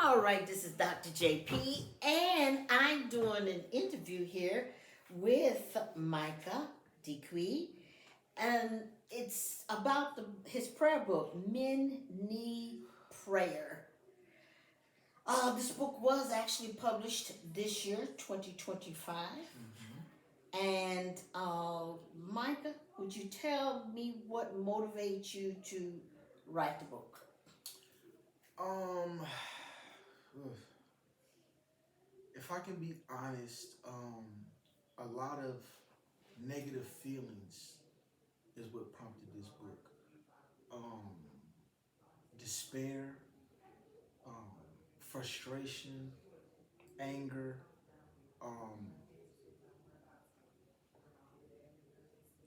All right, this is Dr. J.P. and I'm doing an interview here with Micah Dequir, and it's about his prayer book, Men Need Prayer. This book was actually published this year, 2025. And Micah, would you tell me what motivates you to write the book? Um, if I can be honest, a lot of negative feelings is what prompted this book. Um, Despair, um, frustration, anger. Um,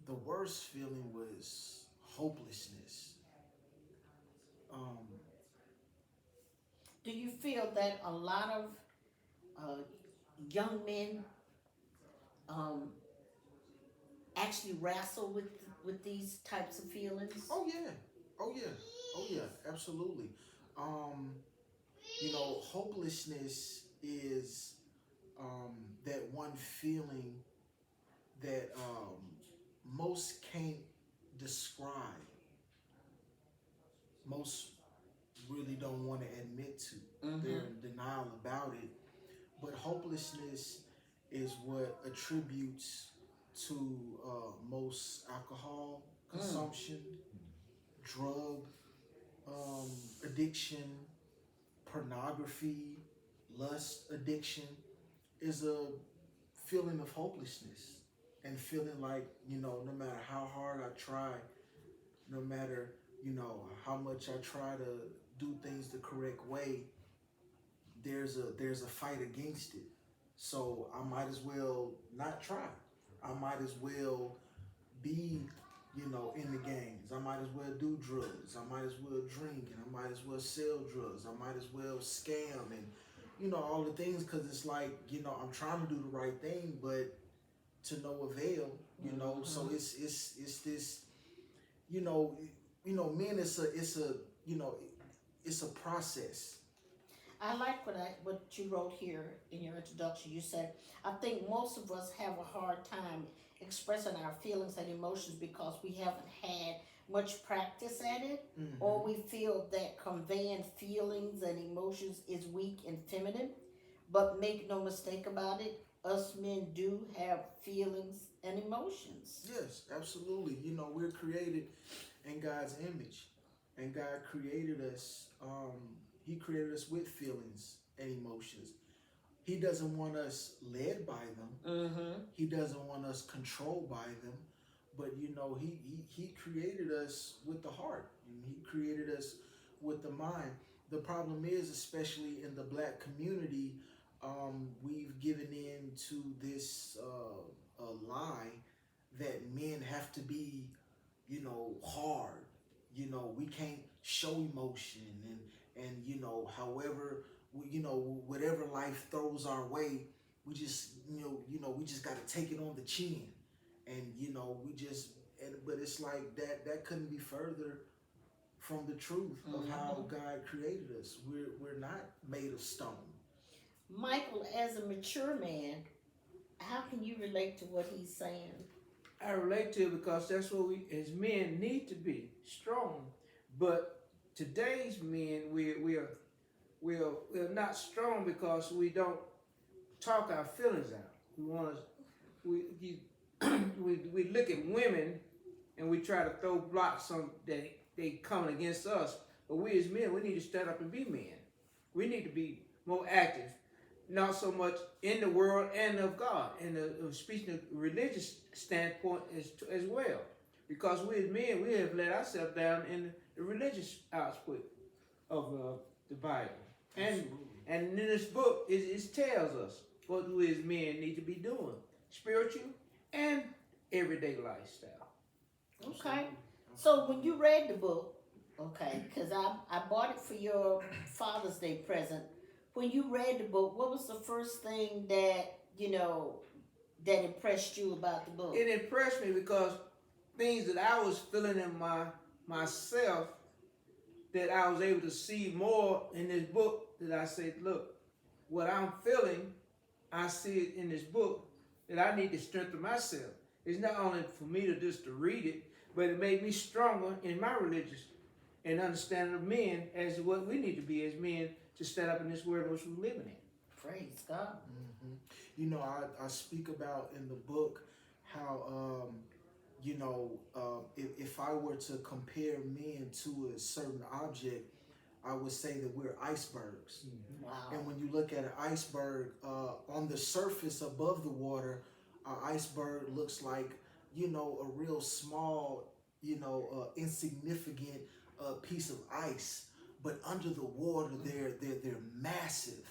the worst feeling was hopelessness. Um, Do you feel that a lot of uh, young men um, actually wrestle with these types of feelings? oh yeah, oh yeah, oh yeah, absolutely. Um, hopelessness is that one feeling that most can't describe, most really don't want to admit to. They're Mm-hmm. in denial about it. But hopelessness is what attributes to most alcohol Mm. consumption, drug addiction, pornography, lust addiction is a feeling of hopelessness and feeling like, no matter how hard I try, no matter, how much I try to do things the correct way, there's a fight against it. So I might as well not try. I might as well be, in the gangs. I might as well do drugs. I might as well drink, and I might as well sell drugs. I might as well scam and all the things, because it's like, I'm trying to do the right thing, but to no avail. So Mm-hmm. it's this, you know men, it's a you know it's a process. I like what you wrote here in your introduction. You said, I think most of us have a hard time expressing our feelings and emotions because we haven't had much practice at it, or Hmm. we feel that conveying feelings and emotions is weak and feminine. But make no mistake about it, us men do have feelings and emotions. Yes, absolutely. We're created in God's image, and God created us. He created us with feelings and emotions. He doesn't want us led by them. Mm-hmm. He doesn't want us controlled by them. But he created us with the heart, and he created us with the mind. The problem is, especially in the black community, we've given in to this lie that men have to be, hard. We can't show emotion, and however, whatever life throws our way, we just, we just got to take it on the chin, and we just, but it's like that couldn't be further from the truth of how Mm-hmm. God created us. We're not made of stone. Michael, as a mature man, how can you relate to what he's saying? I relate to it because that's what we as men need to be strong. But today's men, we're not strong because we don't talk our feelings out. We want to we look at women and we try to throw blocks on that they coming against us. But we as men, we need to stand up and be men. We need to be more active, not so much in the world and of God, and speaking of religious standpoint as well. Because we as men, we have let ourselves down in the religious aspect of the Bible. And Absolutely. and in this book, it tells us what we as men need to be doing, spiritual and everyday lifestyle. Okay. Absolutely. So when Absolutely. you read the book, okay, because I bought it for your Father's Day present. When you read the book, what was the first thing that, that impressed you about the book? It impressed me because things that I was feeling in myself that I was able to see more in this book that I said, look, what I'm feeling, I see it in this book that I need to strengthen myself. It's not only for me to just to read it, but it made me stronger in my religious and understanding of men as what we need to be as men to stand up in this world which we're living in. Praise God. Hmm. You know, I speak about in the book how, if I were to compare men to a certain object, I would say that we're icebergs. Mm-hmm. Wow. And when you look at an iceberg, on the surface above the water, an iceberg looks like, a real small, insignificant piece of ice. But under the water, they're massive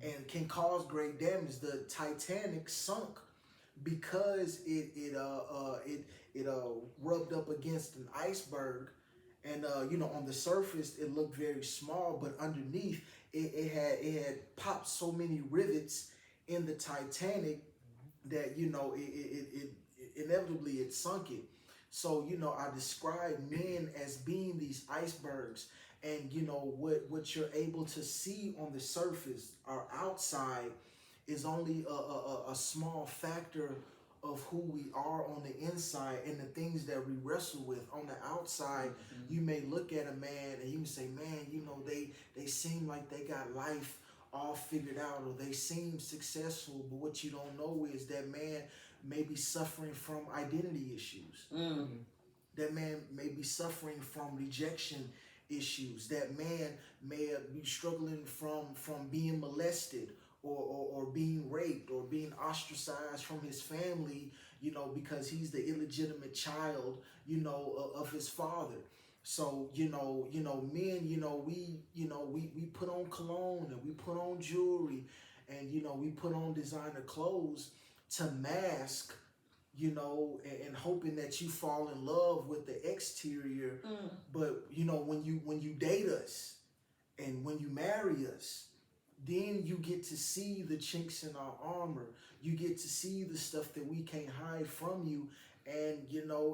and can cause great damage. The Titanic sunk because it rubbed up against an iceberg, and on the surface it looked very small, but underneath it had popped so many rivets in the Titanic that it inevitably it sunk it. So I describe men as being these icebergs, and what you're able to see on the surface or outside is only a small factor of who we are on the inside and the things that we wrestle with on the outside. Mm-hmm. You may look at a man and you may say, man, they seem like they got life all figured out, or they seem successful, but what you don't know is that man may be suffering from identity issues. Mm. That man may be suffering from rejection issues. That man may be struggling from being molested, or being raped, or being ostracized from his family, because he's the illegitimate child, of his father. So, men, we put on cologne and we put on jewelry, and, we put on designer clothes to mask, and hoping that you fall in love with the exterior. Mm. But, when you date us and when you marry us, then you get to see the chinks in our armor. You get to see the stuff that we can't hide from you. And,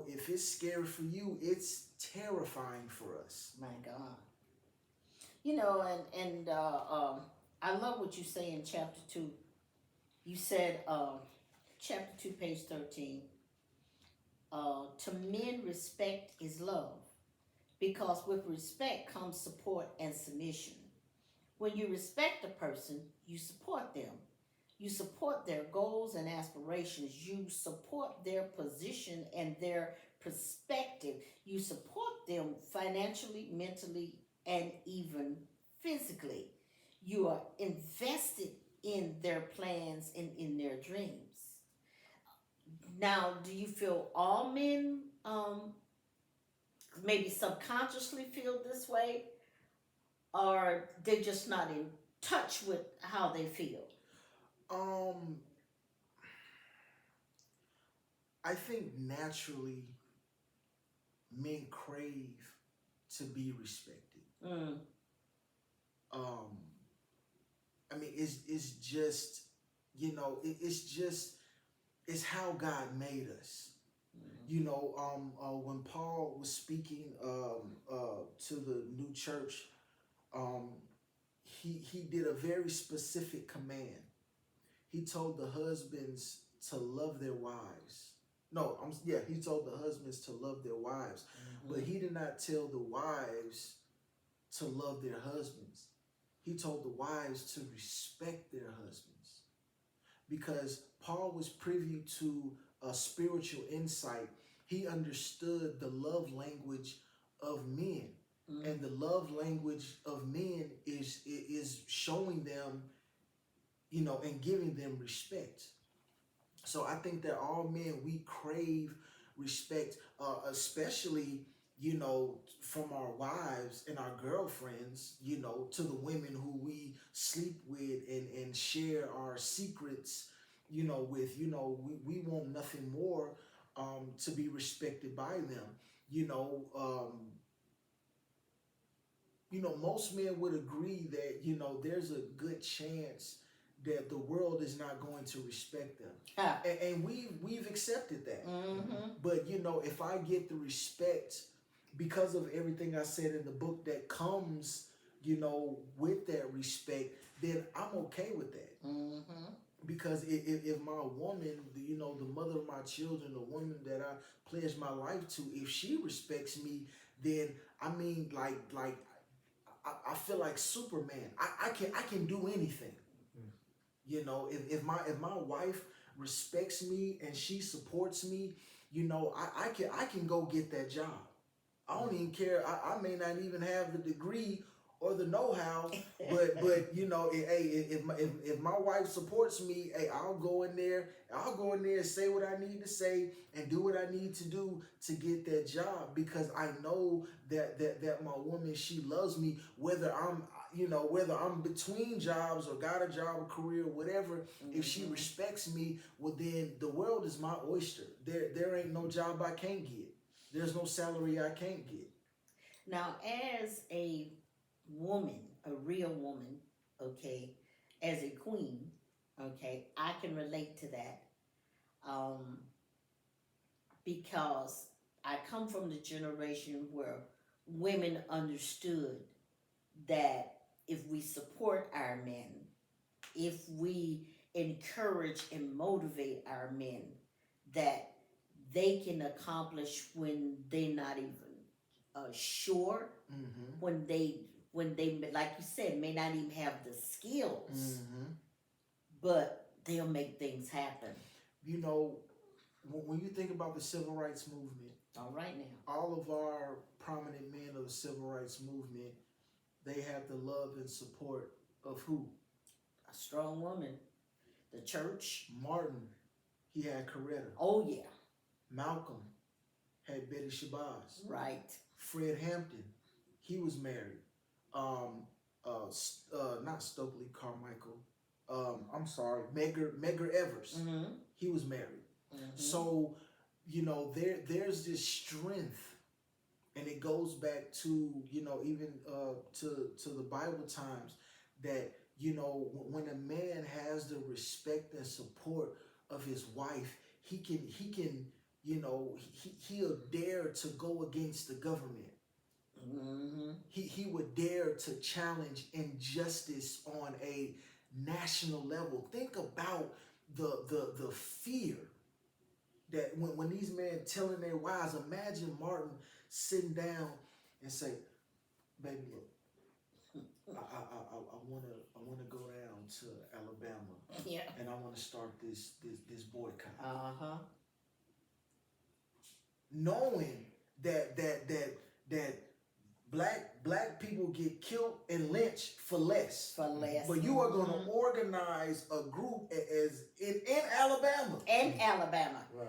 if it's scary for you, it's terrifying for us. My God. I love what you say in chapter 2. You said, chapter 2, page 13, to men, respect is love, because with respect comes support and submission. When you respect a person, you support them. You support their goals and aspirations. You support their position and their perspective. You support them financially, mentally, and even physically. You are invested in their plans and in their dreams. Now, do you feel all men maybe subconsciously feel this way, or they're just not in touch with how they feel? Um, I think naturally men crave to be respected. Mm. Um, I mean, it's just, it's how God made us. When Paul was speaking to the new church, um, he did a very specific command. He told the husbands to love their wives. No, he told the husbands to love their wives, but he did not tell the wives to love their husbands. He told the wives to respect their husbands, because Paul was privy to a spiritual insight. He understood the love language of men. Mm. And the love language of men is showing them, and giving them respect. So I think that all men, we crave respect, especially, from our wives and our girlfriends, to the women who we sleep with and share our secrets, with, we want nothing more to be respected by them. Most men would agree that, there's a good chance that the world is not going to respect them. Ah. And we've accepted that. Mm-hmm. But, if I get the respect because of everything I said in the book that comes, with that respect, then I'm okay with that. Mm-hmm. Because if my woman, the mother of my children, the woman that I pledge my life to, if she respects me, then I mean, like I feel like Superman. I can do anything. If my wife respects me and she supports me, I can go get that job. I don't even care. I may not even have the degree or the know-how, but if my wife supports me, hey, I'll go in there. I'll go in there and say what I need to say and do what I need to do to get that job, because I know that my woman, she loves me, whether I'm between jobs or got a job, a career, whatever. Mm-hmm. If she respects me, well, then the world is my oyster. There ain't no job I can't get. There's no salary I can't get. Now, as a woman, a real woman, okay, as a queen, okay, I can relate to that, um, because I come from the generation where women understood that if we support our men, if we encourage and motivate our men, that they can accomplish when they're not even sure, Mm-hmm. when they like you said may not even have the skills, Mm-hmm. but they'll make things happen. When you think about the civil rights movement, All right now, all of our prominent men of the civil rights movement, they have the love and support of who? a strong woman, the church. Martin, he had Coretta. Oh yeah, Malcolm had Betty Shabazz. right. Fred Hampton, he was married. Not Stokely Carmichael. I'm sorry, Medgar Evers. Mm-hmm. He was married. Mm-hmm. So, there's this strength, and it goes back to, even to the Bible times, that, when a man has the respect and support of his wife, he'll dare to go against the government. Mm-hmm. He would dare to challenge injustice on a national level. Think about the fear that when these men telling their wives. Imagine Martin sitting down and say, "Baby, look, I wanna go down to Alabama, Yeah. and I wanna start this boycott," Uh-huh. knowing that black people get killed and lynched for less. For less. But you are going to organize a group as in Alabama. And Alabama. Right.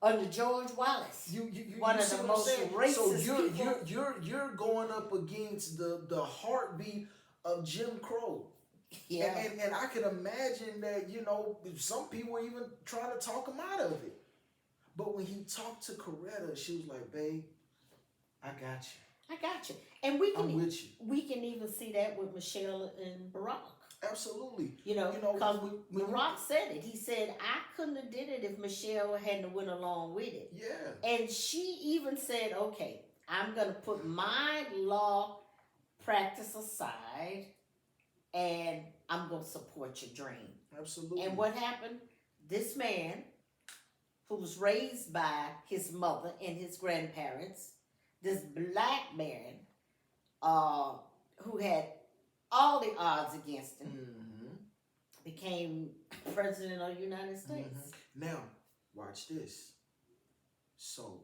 Under George Wallace. You one you of see the what I'm most saying? racist So people. you're going up against the heartbeat of Jim Crow. Yeah. And I could imagine that, some people were even trying to talk him out of it. But when he talked to Coretta, she was like, "Babe, I got you. I got you." And I'm with you." we can even see that with Michelle and Barack. Absolutely. Because when Barack said it. He said, "I couldn't have did it if Michelle hadn't went along with it." Yeah. And she even said, "Okay, I'm going to put my law practice aside and I'm going to support your dream." Absolutely. And what happened? This man, who was raised by his mother and his grandparents, this black man, who had all the odds against him, Mm-hmm. became president of the United States. Mm-hmm. Now, watch this. So,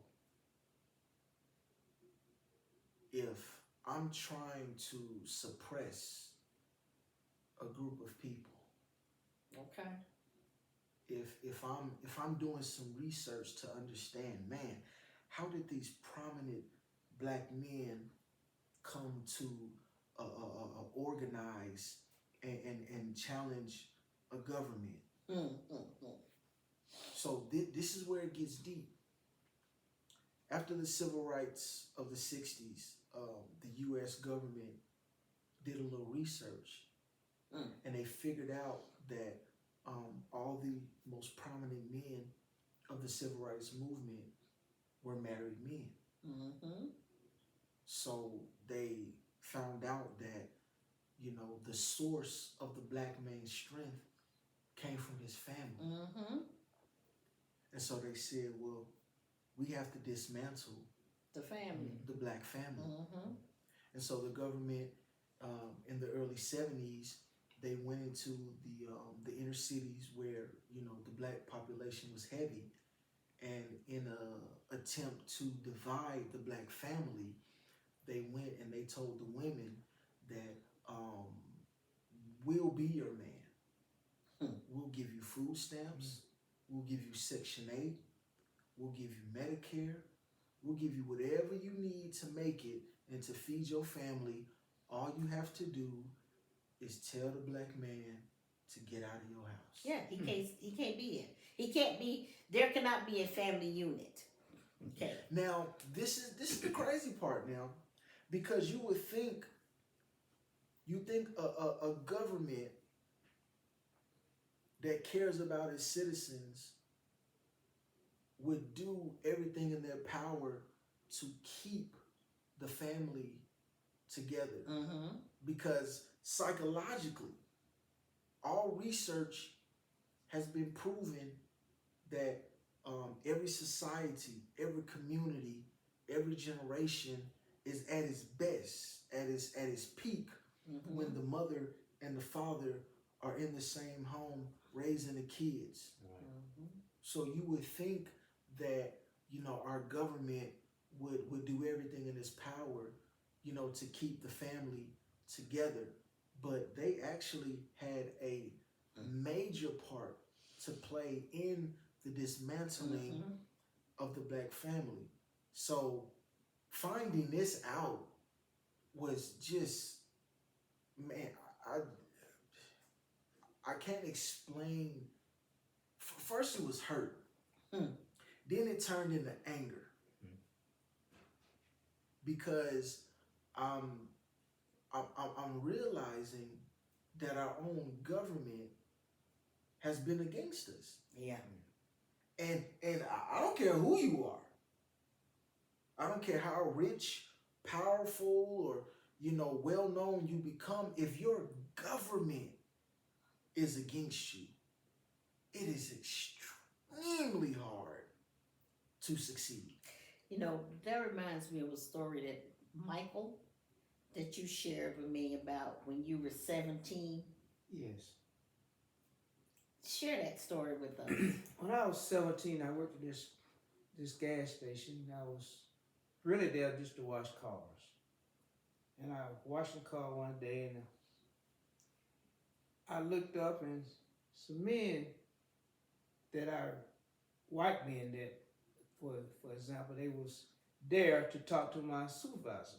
if I'm trying to suppress a group of people, Okay. if I'm doing some research to understand, man, how did these prominent black men come to organize and challenge a government? Mm-hmm. So this is where it gets deep. After the civil rights of the 60s, the U.S. government did a little research, and they figured out that all the most prominent men of the civil rights movement were married men. Mm-hmm. So they found out that, the source of the black man's strength came from his family. Mm-hmm. And so they said, well, we have to dismantle The family. the black family. Mm-hmm. And so the government, in the early 70s, they went into the inner cities where, the black population was heavy. And in a attempt to divide the black family, they went and they told the women that, we'll be your man. We'll give you food stamps. We'll give you Section 8. We'll give you Medicare. We'll give you whatever you need to make it and to feed your family. All you have to do is tell the black man to get out of your house. Yeah, he can't be in. He can't be. There cannot be a family unit. Okay. Now, this is the crazy part now, because you think a government that cares about its citizens would do everything in their power to keep the family together. Mm-hmm. Because psychologically, all research has been proven that every society, every community, every generation is at its best, at its peak, Mm-hmm. when the mother and the father are in the same home raising the kids. Mm-hmm. So you would think that, our government would do everything in its power, to keep the family together. But they actually had a major part to play in the dismantling of the black family. So finding this out was just, man, I can't explain. First it was hurt. Then it turned into anger. Because I'm realizing that our own government has been against us. Yeah. And I don't care who you are. I don't care how rich, powerful, or well known you become. If your government is against you, it is extremely hard to succeed. That reminds me of a story that Michael, that you shared with me about when you were 17. Yes. Share that story with us. When I was 17, I worked at this gas station. I was really there just to wash cars. And I was washing the car one day, and I looked up, and some men that are white men that, for example, they was there to talk to my supervisor.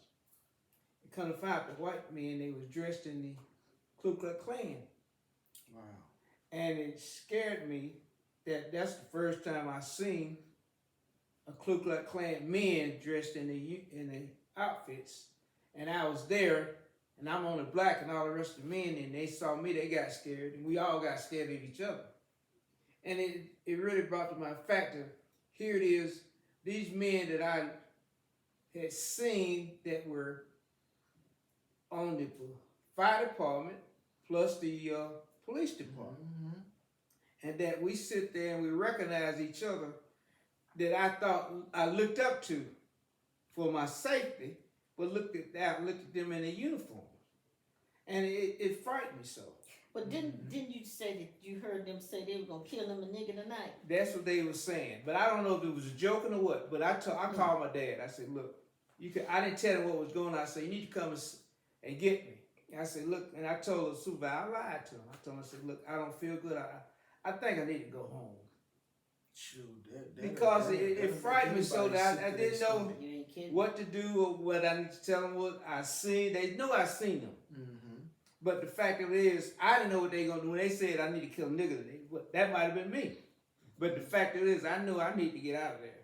And come to find out, the white men, they was dressed in the Ku Klux Klan. Wow. And it scared me that that's the first time I seen a Ku Klux Klan men dressed in the outfits. And I was there, and I'm on the black, and all the rest of the men, and they saw me, they got scared, and we all got scared of each other. And it really brought to my factor, here it is, these men that I had seen that were on the fire department plus the police department. And that we sit there and we recognize each other, that I thought I looked up to for my safety, but looked at them in their uniforms. And it frightened me so. But didn't you say that you heard them say they were gonna kill them a nigga tonight? That's what they were saying. But I don't know if it was a joking or what. But I called my dad. I said, look, I didn't tell him what was going on. I said, you need to come and get me. And I said, look, and I told the supervisor, I lied to him. I told him, I said, look, I don't feel good. I think I need to go home. Shoot, Because it frightened me so that I didn't know You ain't kidding. what to do or what I need to tell them what I seen. They know I seen them. But the fact of it is, I didn't know what they gonna do when they said I need to kill a nigga today. That might have been me. But the fact of it is, I knew I need to get out of there.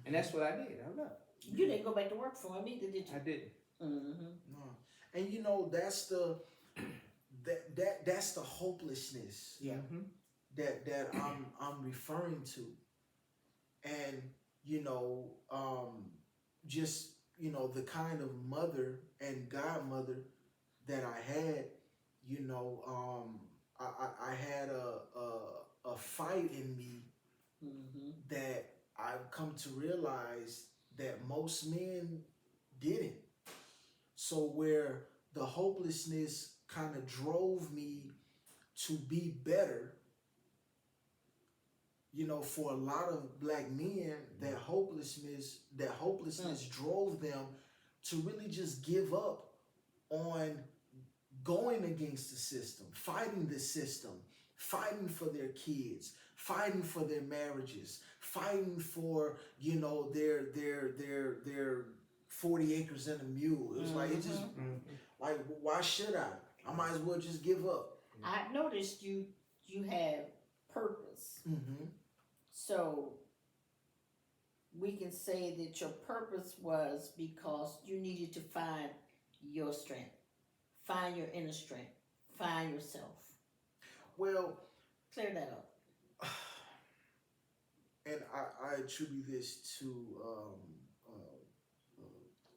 And that's what I did. I left. You didn't go back to work for him either, did you? I didn't. No. And that's the hopelessness. Yeah. That I'm referring to. And just the kind of mother and godmother that I had, you know, I had a fight in me Mm-hmm. that I've come to realize that most men didn't. So where the hopelessness kind of drove me to be better, you know, for a lot of black men, that hopelessness drove them to really just give up on going against the system, fighting the system, fighting for their kids, fighting for their marriages, fighting for, you know, their 40 acres and a mule. It was like, it just, like, why should I? I might as well just give up. I noticed you have purpose. Mm-hmm. So we can say that your purpose was because you needed to find your strength, find your inner strength, find yourself. Well, Clear that up. and I attribute this to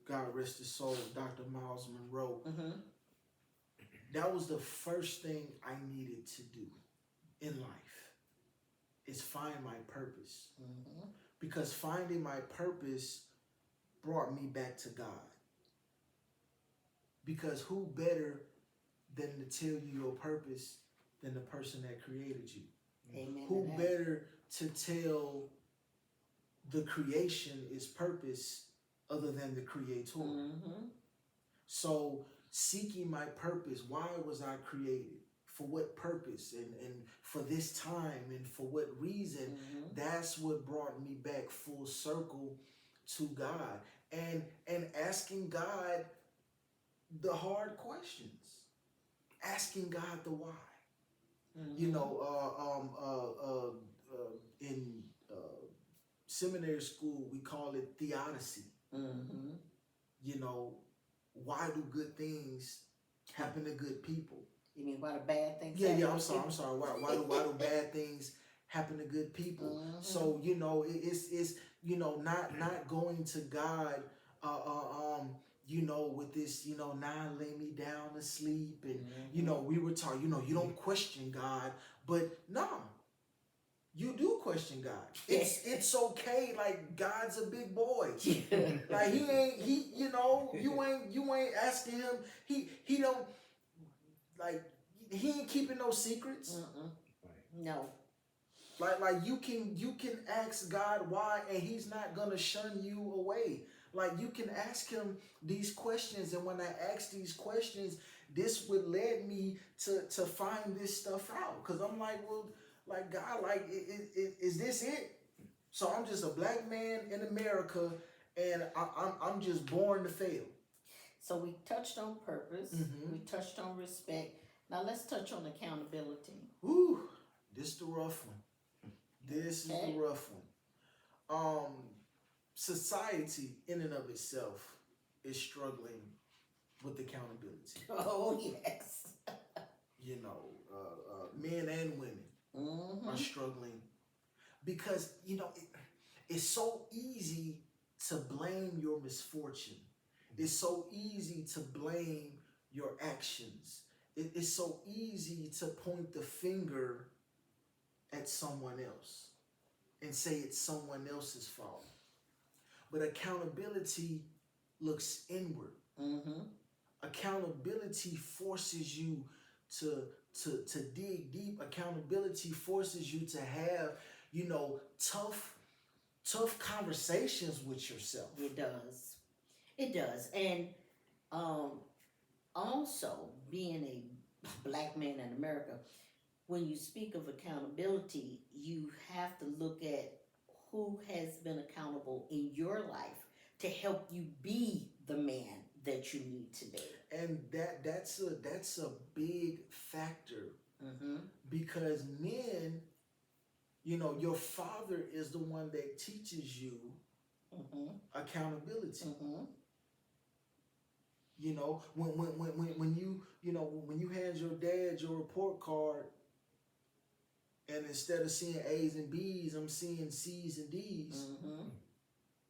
God rest his soul, Dr. Miles Monroe. Mm-hmm. That was the first thing I needed to do in life, is find my purpose. Mm-hmm. Because finding my purpose brought me back to God. Because who better than to tell you your purpose than the person that created you? Amen. Who to that. better to tell the creation its purpose other than the creator? Mm-hmm. So seeking my purpose, why was I created? For what purpose, and for this time, and for what reason? Mm-hmm. That's what brought me back full circle to God, and asking God the hard questions, asking God the why. Mm-hmm. You know, in seminary school we call it theodicy. Mm-hmm. You know, why do good things happen to good people? You mean why the bad things? Yeah, happen yeah. to I'm sorry. people? I'm sorry. Why do bad things happen to good people? Mhm. So you know, it's you know, not going to God, you know, with this, you know, now lay me down to sleep, and you know, we were taught, you know, you don't question God, but no, you do question God. It's okay. Like, God's a big boy. Like, he you know, you ain't asking him. He don't, like, he ain't keeping no secrets. No. Like you can ask God why, and he's not gonna shun you away. Like, you can ask him these questions, and when I ask these questions, this would lead me to find this stuff out. Cause I'm like, well, like, God, like, is this it? So I'm just a black man in America, and I'm just born to fail. So we touched on purpose. Mhm. We touched on respect. Now let's touch on accountability. Whew, this is the rough one. This is Okay. the rough one. Society in and of itself is struggling with accountability. Oh yes. You know, men and women are struggling because, you know, it's so easy to blame your misfortune. It's so easy to blame your actions. It's so easy to point the finger at someone else and say it's someone else's fault. But accountability looks inward. Accountability forces you to dig deep. Accountability forces you to have, you know, tough conversations with yourself. It does. It does. And also being a black man in America, when you speak of accountability, you have to look at who has been accountable in your life to help you be the man that you need to be. And that's a big factor, because men, you know, your father is the one that teaches you accountability. You know, when you hand your dad your report card, and instead of seeing A's and B's, I'm seeing C's and D's.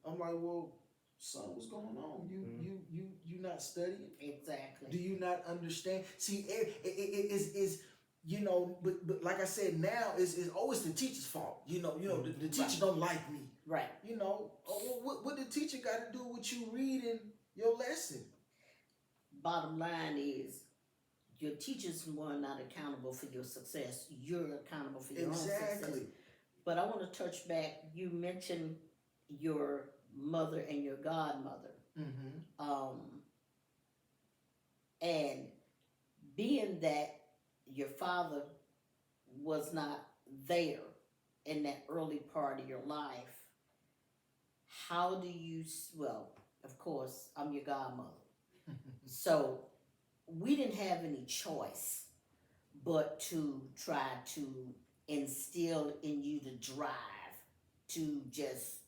I'm like, well, son, what's going on? Mhm. You not studying? Exactly. Do you not understand? See, it is but like I said, now is always the teacher's fault. The teacher don't like me. Right. What the teacher got to do with you reading your lesson? Bottom line is, your teachers were not accountable for your success. You're accountable for your own success. Exactly. But I want to touch back. You mentioned your mother and your godmother. Mm-hmm. And being that your father was not there in that early part of your life, how do you, well, of course, I'm your godmother. So we didn't have any choice but to try to instill in you the drive to just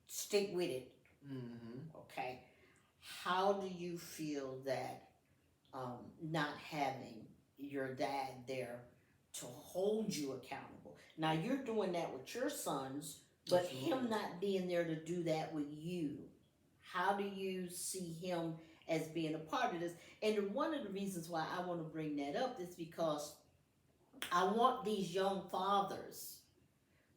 stick with it. Mm-hmm. Okay. How do you feel that not having your dad there to hold you accountable? Now you're doing that with your sons, but Absolutely. him not being there to do that with you, how do you see him as being a part of this? And one of the reasons why I want to bring that up is because I want these young fathers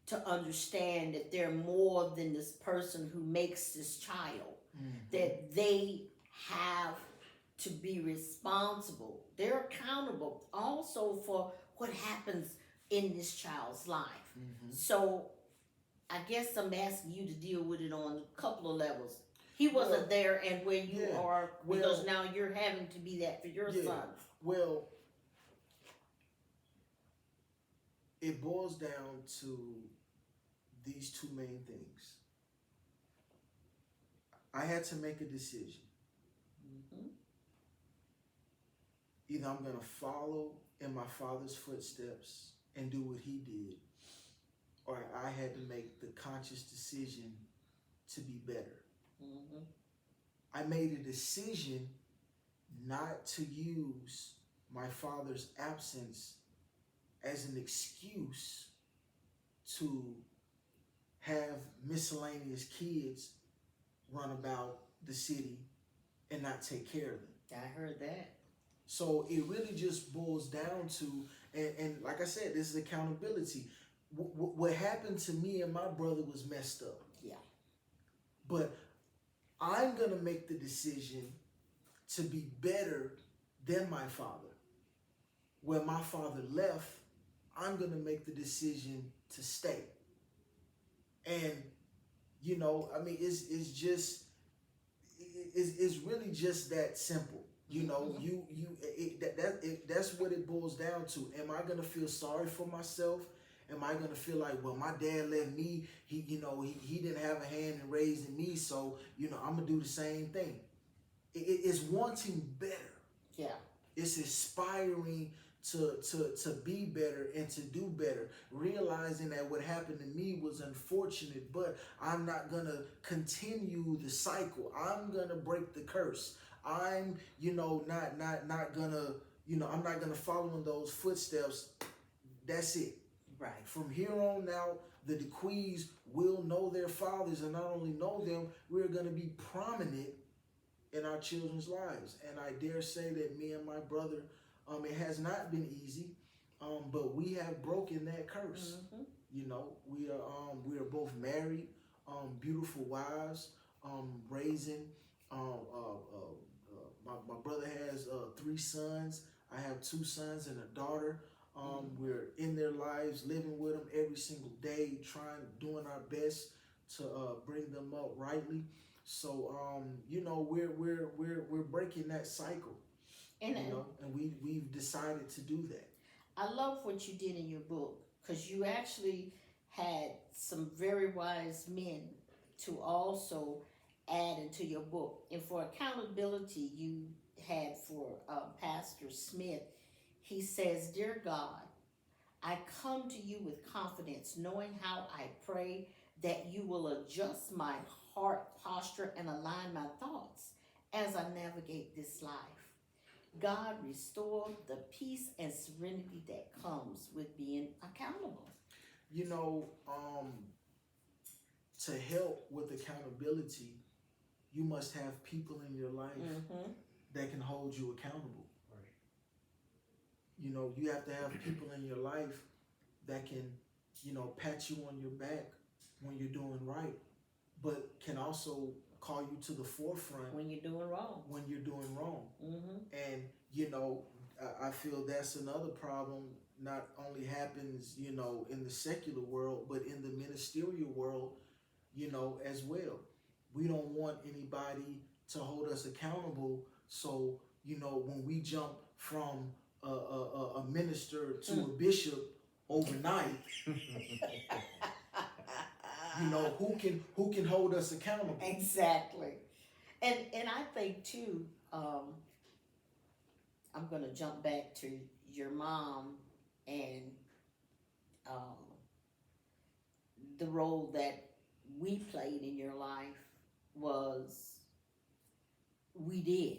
to understand that they're more than this person who makes this child, Mm-hmm. that they have to be responsible. They're accountable also for what happens in this child's life. Mm-hmm. So I guess I'm asking you to deal with it on a couple of levels. He wasn't there, and where you are, because now you're having to be that for your sons. Well, it boils down to these two main things. I had to make a decision. Mm-hmm. Either I'm going to follow in my father's footsteps and do what he did, or I had to make the conscious decision to be better. Mm-hmm. I made a decision not to use my father's absence as an excuse to have miscellaneous kids run about the city and not take care of them. I heard that. So it really just boils down to, and like I said, this is accountability. What happened to me and my brother was messed up. Yeah. But I'm going to make the decision to be better than my father. Where my father left, I'm going to make the decision to stay. And, it's just, it's really just that simple. That's what it boils down to. Am I gonna feel sorry for myself? Am I gonna feel like, well, my dad left me, he didn't have a hand in raising me, so I'm gonna do the same thing. It's wanting better. Yeah. It's aspiring to be better and to do better, realizing that what happened to me was unfortunate, but I'm not gonna continue the cycle. I'm gonna break the curse. I'm not gonna I'm not gonna follow in those footsteps. That's it. Right. From here on out, the Dequirs will know their fathers, and not only know them, we're gonna be prominent in our children's lives. And I dare say that me and my brother, it has not been easy, but we have broken that curse. Mm-hmm. We are both married, beautiful wives, raising. My brother has 3 sons. I have 2 sons and a daughter. We're in their lives, living with them every single day, doing our best to bring them up rightly. So we're breaking that cycle, And we've decided to do that. I love what you did in your book, because you actually had some very wise men to also add into your book. And for accountability, you had for Pastor Smith, he says, "Dear God, I come to you with confidence, knowing how I pray that you will adjust my heart posture and align my thoughts as I navigate this life. God, restore the peace and serenity that comes with being accountable." To help with accountability, you must have people in your life Mm-hmm. that can hold you accountable. Right. You know, you have to have people in your life that can, you know, pat you on your back when you're doing right, but can also call you to the forefront When you're doing wrong. when you're doing wrong. Mm-hmm. And, you know, I feel that's another problem. Not only happens, you know, in the secular world, but in the ministerial world, you know, as well. We don't want anybody to hold us accountable. So, you know, when we jump from a minister to a bishop overnight, you know, who can hold us accountable? Exactly. And I think too, I'm gonna jump back to your mom and um, the role that we played in your life was we did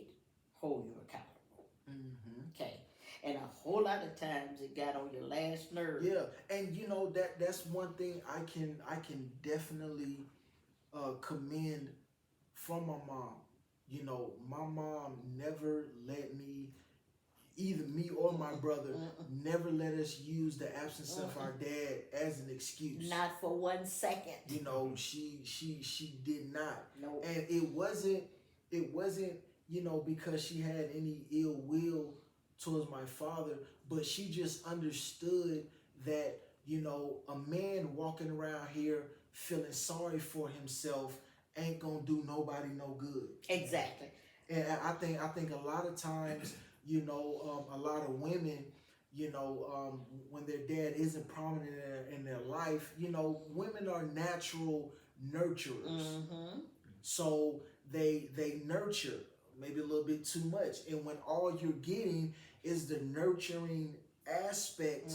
hold you accountable. Mm-hmm. Okay. And a whole lot of times it got on your last nerve. Yeah, and you know that's one thing I can definitely commend from my mom. You know, my mom never let me, either me or my brother, never let us use the absence of our dad as an excuse. Not for 1 second. You know, she did not. No. And it wasn't, you know, because she had any ill will towards my father, but she just understood that, you know, a man walking around here feeling sorry for himself ain't gonna do nobody no good. Exactly. And I think a lot of times, you know, a lot of women, you know, when their dad isn't prominent in their life, you know, women are natural nurturers. Mm-hmm. So they nurture maybe a little bit too much, and when all you're getting is the nurturing aspect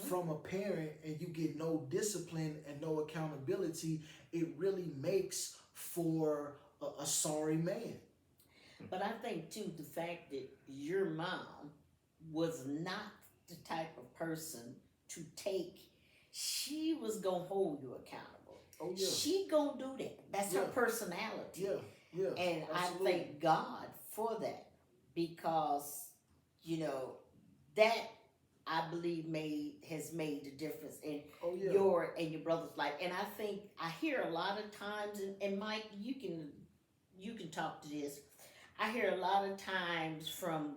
from a parent, and you get no discipline and no accountability, it really makes for a sorry man. But I think too the fact that your mom was not the type of person to take. She was gonna hold you accountable. Oh yeah, She gonna do that. That's her Yeah. personality. yeah, And absolutely. I thank God for that because, you know, that I believe has made the difference in Oh yeah, your and your brother's life. And I think I hear a lot of times, and Mike, you can talk to this. I hear a lot of times from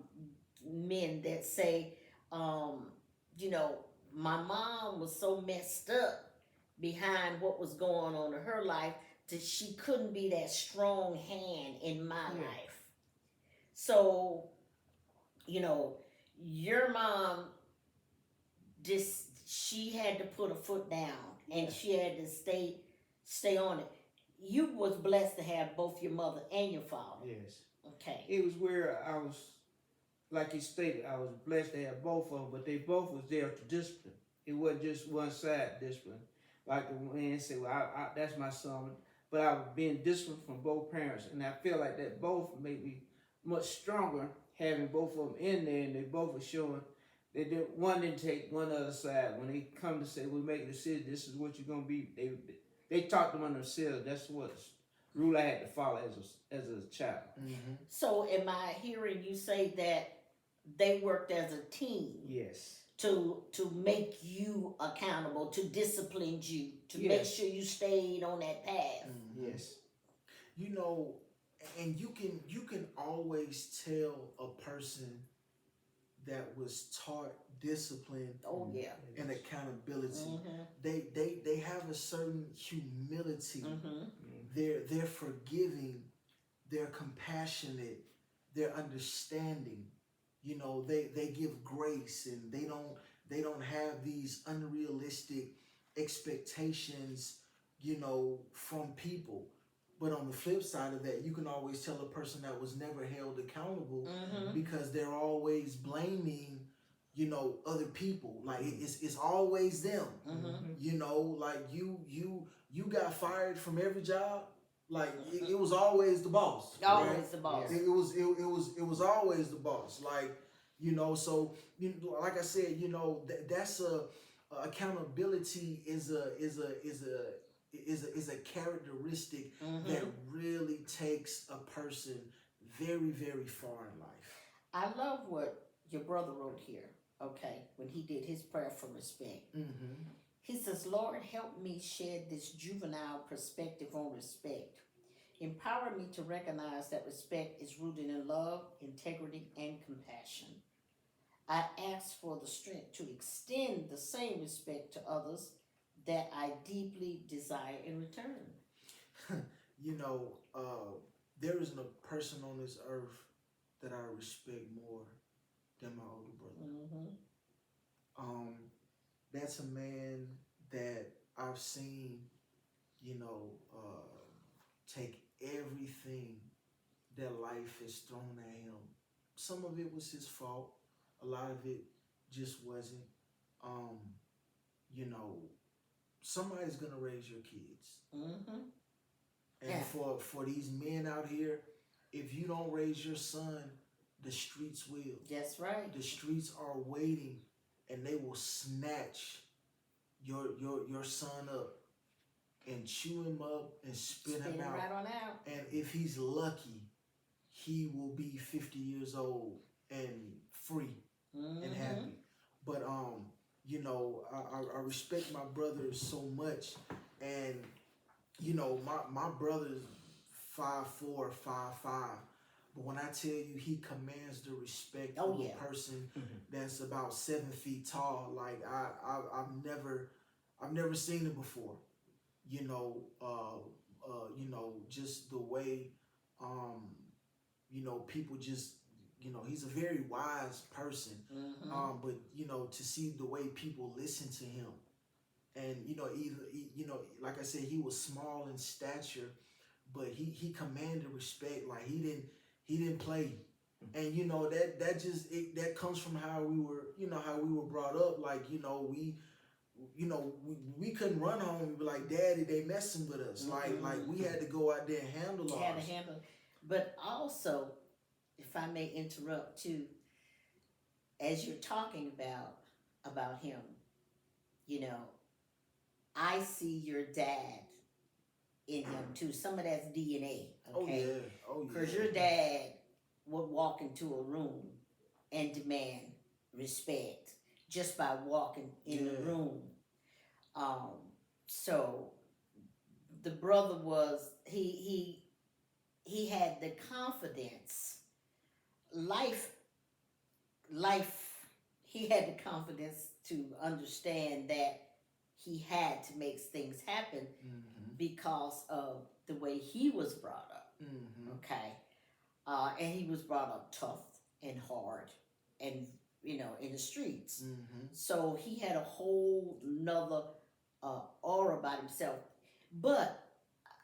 men that say, you know, my mom was so messed up behind what was going on in her life that she couldn't be that strong hand in my life. So, you know, your mom just she had to put a foot down and she had to stay on it. You was blessed to have both your mother and your father. Yes. Okay. It was where I was, like you stated, I was blessed to have both of them, but they both was there to discipline. It wasn't just one side discipline. Like the man said, well, that's my son, but I was being disciplined from both parents, and I feel like that both made me much stronger having both of them in there, and they both were showing they did one didn't take one other side. When they come to say we make a decision, this is what you're gonna be. They talked among themselves. That's what rule I had to follow as a child. Mm-hmm. So am I hearing you say that they worked as a team? Yes. To make you accountable, to discipline you, to make sure you stayed on that path. Mm-hmm. Yes. You know, and you can always tell a person that was taught discipline Oh yeah. and accountability. Mm-hmm. They have a certain humility. Mm-hmm. They're forgiving, they're compassionate, they're understanding. You know, they give grace, and they don't have these unrealistic expectations, you know, from people. But on the flip side of that, you can always tell a person that was never held accountable because they're always blaming, you know, other people. Like it's always them. You know, like you got fired from every job. Like it was always the boss. Always right? the boss. It was always the boss. Like, you know, so you know, like I said, you know, that's accountability is a is a characteristic Mm-hmm. that really takes a person very, very far in life. I love what your brother wrote here, okay, when he did his prayer for respect. Mm-hmm. He says, Lord, help me shed this juvenile perspective on respect. Empower me to recognize that respect is rooted in love, integrity, and compassion. I ask for the strength to extend the same respect to others that I deeply desire in return. You know, there isn't a person on this earth that I respect more than my older brother. Mm-hmm. Um, that's a man that I've seen, you know, take everything that life has thrown at him. Some of it was his fault. A lot of it just wasn't. Um, you know, somebody's gonna raise your kids. Mm-hmm. And Yeah. for these men out here, if you don't raise your son, the streets will. That's right. The streets are waiting, and they will snatch your son up and chew him up and spit Spin him him out. right on out. And if he's lucky, he will be 50 years old and free Mm-hmm. and happy. But you know, I respect my brother so much, and you know, my brother's 5'4", 5'5", but when I tell you he commands the respect Oh, of yeah. a person that's about 7 feet tall, like I've never seen it before. You know, you know, just the way, um, you know, people just, you know, he's a very wise person. Mm-hmm. But you know, to see the way people listen to him, and you know, you know, like I said, he was small in stature, but he commanded respect. Like he didn't play, and you know that comes from how we were, you know, how we were brought up. Like you know we couldn't run home and be like, Daddy, they messing with us. Mm-hmm. Like we had to go out there and handle Had ours. to handle. But also, if I may interrupt too, as you're talking about him, you know, I see your dad in him too. Some of that's DNA, Oh okay? yeah, oh yeah. Because your dad would walk into a room and demand respect just by walking in the Yeah. room. Um, so the brother was he had the confidence. Life life he had the confidence to understand that he had to make things happen Mm-hmm. because of the way he was brought up. Mm-hmm. Okay. And he was brought up tough and hard and, you know, in the streets. Mm-hmm. So he had a whole nother aura about himself. But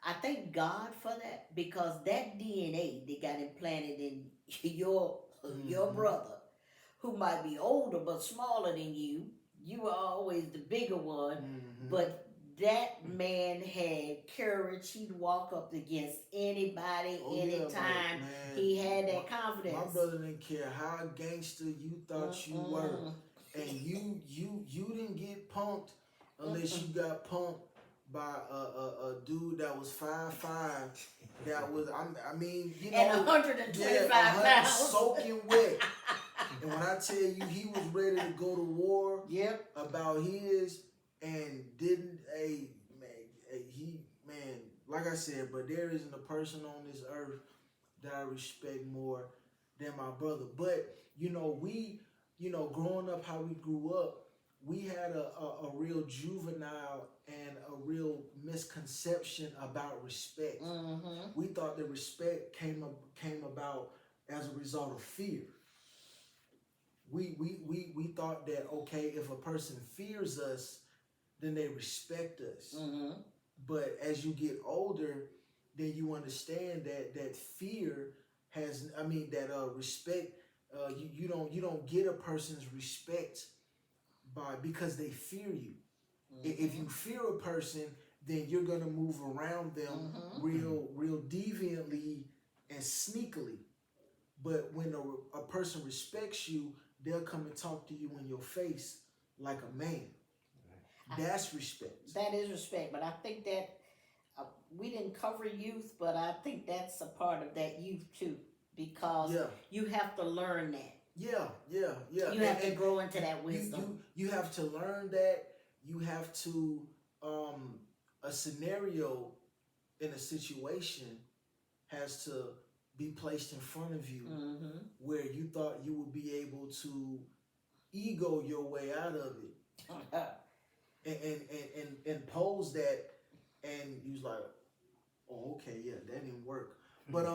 I thank God for that, because that DNA that got implanted in your Mm-hmm. brother, who might be older but smaller than you. You were always the bigger one, Mm-hmm. but that man had courage. He'd walk up against anybody, Oh, yeah, anytime. man, He had that confidence. My brother didn't care how gangster you thought you were, and you didn't get punked unless you got punked by a dude that was 5'5", that was I mean, you know, And 125 pounds, soaking wet. And when I tell you he was ready to go to war, yep, about his, and didn't man, like I said, but there isn't a person on this earth that I respect more than my brother. But you know, growing up how we grew up, we had a real juvenile and a real misconception about respect. mm-hmm. We thought that respect came about as a result of fear. We thought that, okay, if a person fears us, then they respect us. Mm-hmm. But as you get older, then you understand that fear has, I mean, that respect, you don't get a person's respect because they fear you. Mm-hmm. If you fear a person, then you're gonna move around them real deviantly and sneakily. But when a person respects you, they'll come and talk to you in your face like a man. That's respect. That is respect, but I think that we didn't cover youth, but I think that's a part of that youth too, because Yeah, you have to learn that. yeah. You have to grow into that You, wisdom. you have to learn that. You have to a scenario in a situation has to be placed in front of you Mm-hmm. where you thought you would be able to ego your way out of it and pose that, and you was like, oh, okay, yeah, that didn't work. But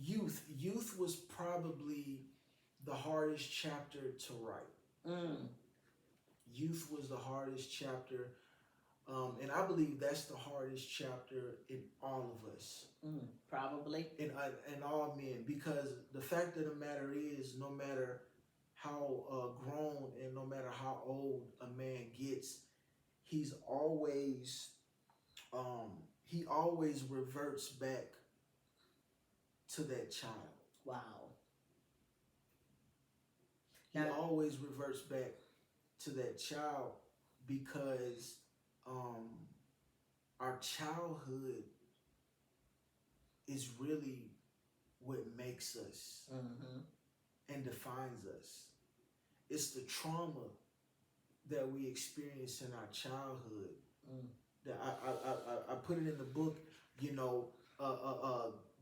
youth was probably the hardest chapter to write. Youth was the hardest chapter, and I believe that's the hardest chapter in all of us. Probably. In all men, because the fact of the matter is, no matter how grown and no matter how old a man gets, he's always he always reverts back to that child. Wow. He Now, always reverts back to that child because our childhood is really what makes us and defines us. It's the trauma that we experience in our childhood. That I put it in the book. You know,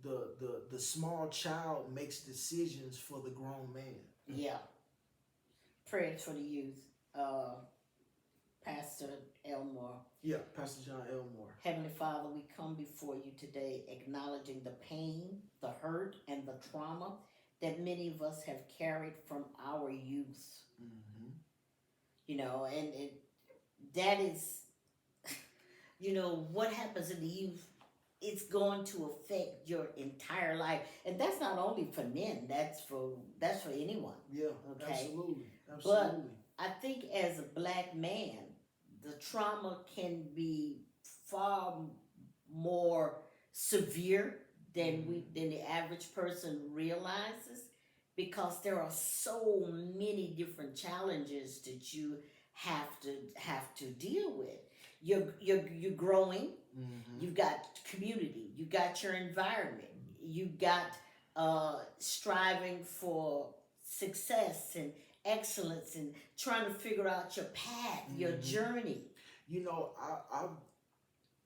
the small child makes decisions for the grown man. yeah. Prayers for the youth. Pastor Elmore. Yeah, Pastor John Elmore. Heavenly Father, we come before you today acknowledging the pain, the hurt, and the trauma that many of us have carried from our youth. You know, and that is, you know, what happens in the youth, it's going to affect your entire life. And that's not only for men, that's for anyone. Yeah, okay? Absolutely. But I think as a black man, the trauma can be far more severe than the average person realizes, because there are so many different challenges that you have to deal with. You're growing. You've got community. You got your environment. You got striving for success and excellence and trying to figure out your path, your journey. You know,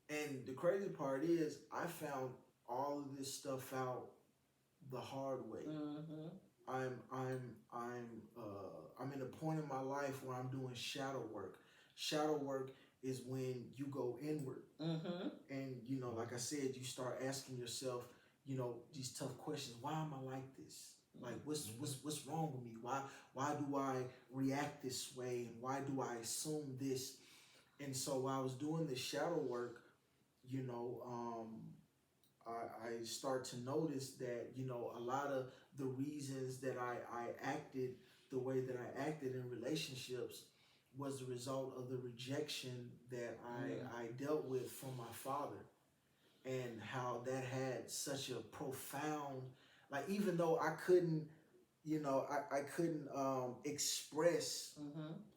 and the crazy part is, I found all of this stuff out the hard way. I'm in a point in my life where I'm doing shadow work. Shadow work is when you go inward, and you know, like I said, you start asking yourself, you know, these tough questions. Why am I like this? Like, what's wrong with me? Why do I react this way? And why do I assume this? And so while I was doing this shadow work, you know, I start to notice that, you know, a lot of the reasons that I acted the way that I acted in relationships was the result of the rejection that I dealt with from my father, and how that had such a profound, like, even though I couldn't, you know, I couldn't express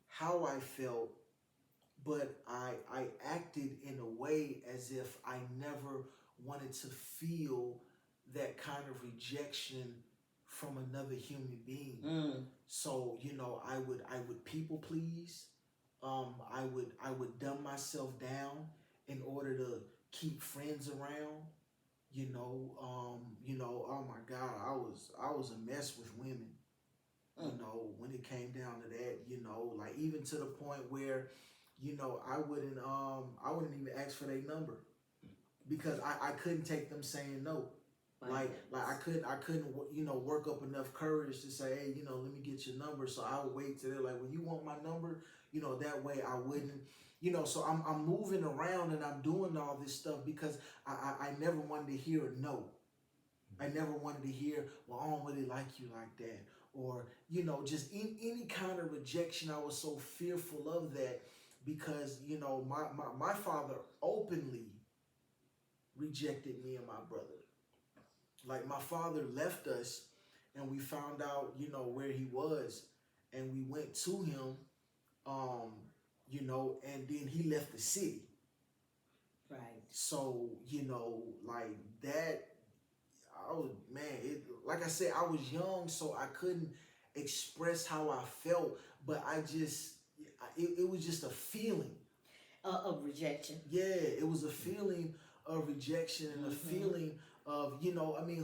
how I felt, but I acted in a way as if I never wanted to feel that kind of rejection from another human being. So, you know, I would people please. I would dumb myself down in order to keep friends around. Oh my God, I was a mess with women. You know, when it came down to that, you know, like, even to the point where, you know, I wouldn't even ask for their number, because I couldn't take them saying no. Like I couldn't you know, work up enough courage to say, hey, you know, let me get your number. So I would wait till they're like, well, you want my number? You know, that way I wouldn't, you know. So I'm moving around and I'm doing all this stuff because I never wanted to hear a no. I never wanted to hear, well, I don't really like you like that, or, you know, just any kind of rejection. I was so fearful of that, because, you know, my father openly rejected me and my brother. Like, my father left us, and we found out, you know, where he was, and we went to him, you know, and then he left the city. Right. So, like that, I was, man, like I said, I was young, so I couldn't express how I felt, but it was just a feeling. Of rejection. Yeah, it was a feeling of rejection and a feeling of, I mean,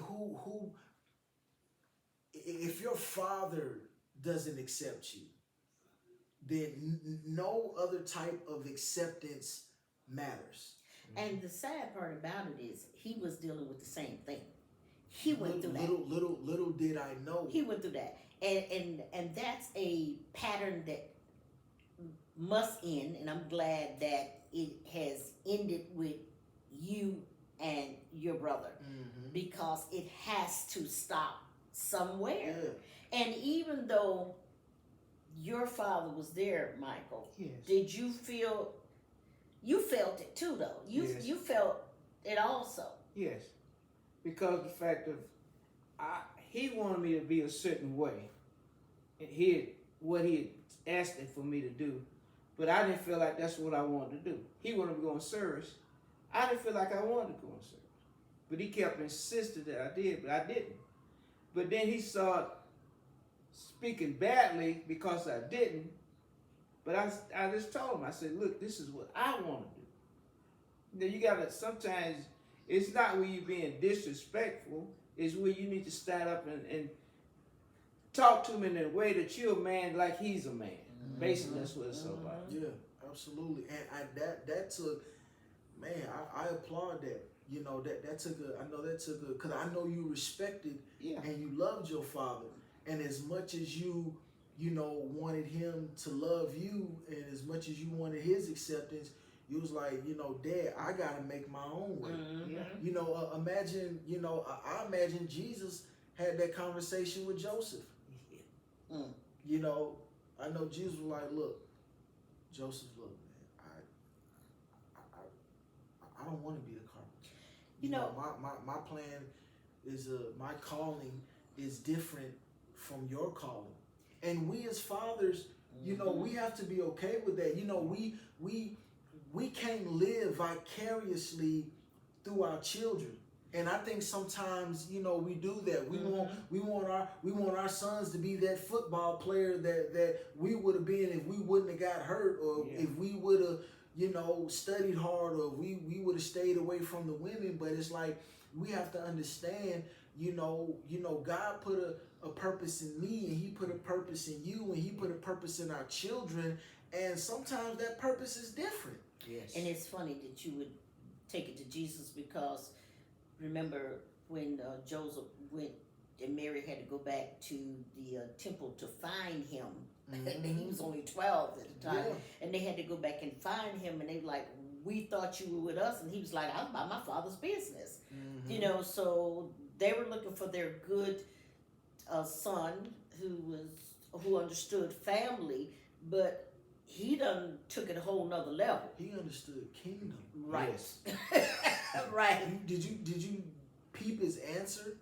if your father doesn't accept you, then no other type of acceptance matters. And the sad part about it is he was dealing with the same thing. He went through that. Little did I know. He went through that. And that's a pattern that must end, and I'm glad that it has ended with you and your brother, because it has to stop somewhere. Yeah. And even though your father was there, Michael, Yes. did you feel, you felt it too though? Yes. You felt it also. Yes, because the fact of he wanted me to be a certain way, and what he had asked it for me to do, but I didn't feel like that's what I wanted to do. He wanted me to go in service. I didn't feel like I wanted to go in service, but he kept insisting that I did, but I didn't. But then he started speaking badly because I didn't. But I just told him, I said, look, this is what I want to do. You gotta, sometimes it's not when you're being disrespectful, it's when you need to stand up and talk to him in a way that you're a man like he's a man. Basically, that's what it's all about. Yeah, absolutely. And that took, man, I applaud that. That took because I know you respected and you loved your father. And as much as you wanted him to love you, and as much as you wanted his acceptance, you was like, Dad, I gotta make my own way. Imagine, I imagine Jesus had that conversation with Joseph. I know Jesus was like, look, Joseph, look, man, I don't want to be a carpenter. My plan is my calling is different from your calling, and we as fathers, we have to be okay with that. We can't live vicariously through our children. And I think sometimes, we do that. We want our sons to be that football player that we would have been if we wouldn't have got hurt, or if we would have, studied hard, or we would have stayed away from the women. But it's like we have to understand, God put a purpose in me, and He put a purpose in you, and He put a purpose in our children, and sometimes that purpose is different. Yes. And it's funny that you would take it to Jesus, because remember when Joseph went and Mary had to go back to the temple to find him. He was only 12 at the time. And they had to go back and find him, and they were like, we thought you were with us. And he was like, I was about my father's business. So they were looking for their good son who understood family, but he done took it a whole nother level. He understood kingdom. Right. Yes. Right. Did you peep his answer?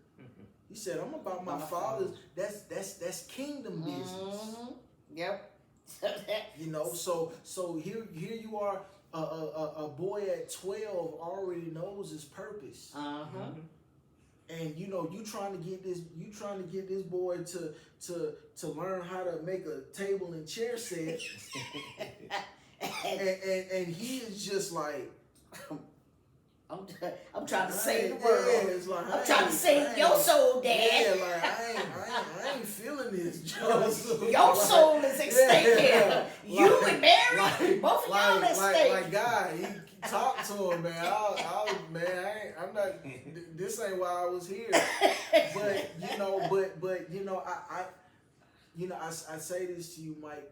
He said, I'm about my father's. That's kingdom business. Yep. So here you are, a boy at 12 already knows his purpose. And you trying to get this boy to learn how to make a table and chair set. and he is just like, I'm trying to save the world. Yeah, it's like, I'm trying to save your soul, Dad. Yeah, like I ain't feeling this, Joseph. Your soul is at stake here. You and Mary, both of y'all at stake. Like God, he talked to him, man. I'm not. This ain't why I was here. But I say this to you, Mike,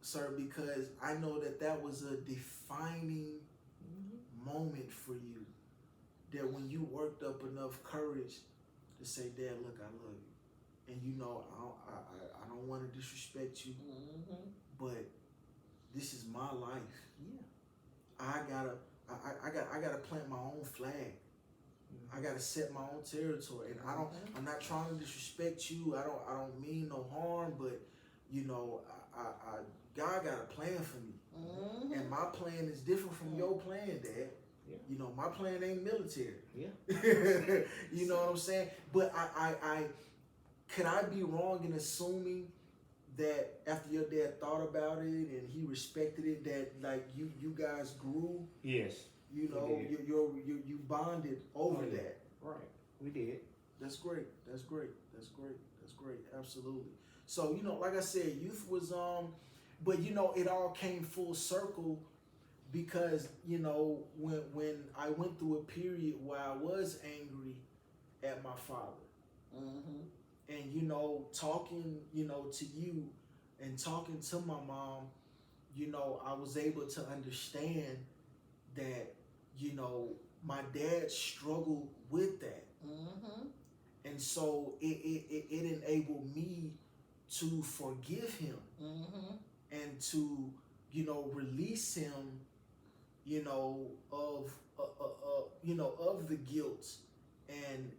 sir, because I know that was a defining moment for you, that when you worked up enough courage to say, Dad, look, I love you, and I don't want to disrespect you, but this is my life. I gotta plant my own flag. I gotta set my own territory, and I'm not trying to disrespect you. I don't mean no harm, but God got a plan for me. And my plan is different from your plan, Dad. Yeah. You know, my plan ain't military. Yeah. You know what I'm saying? But I could I be wrong in assuming that after your dad thought about it and he respected it, that like you guys grew, Yes. you know, you bonded over that. Right. We did. That's great. That's great. That's great. That's great. Absolutely. So, you know, like I said, youth was but you know, it all came full circle because, you know, when I went through a period where I was angry at my father. Mm-hmm. And you know, talking, you know, to you and talking to my mom, you know, I was able to understand that, you know, my dad struggled with that. Mm-hmm. And so it enabled me to forgive him Mm-hmm. and to, you know, release him, you know, of you know, of the guilt and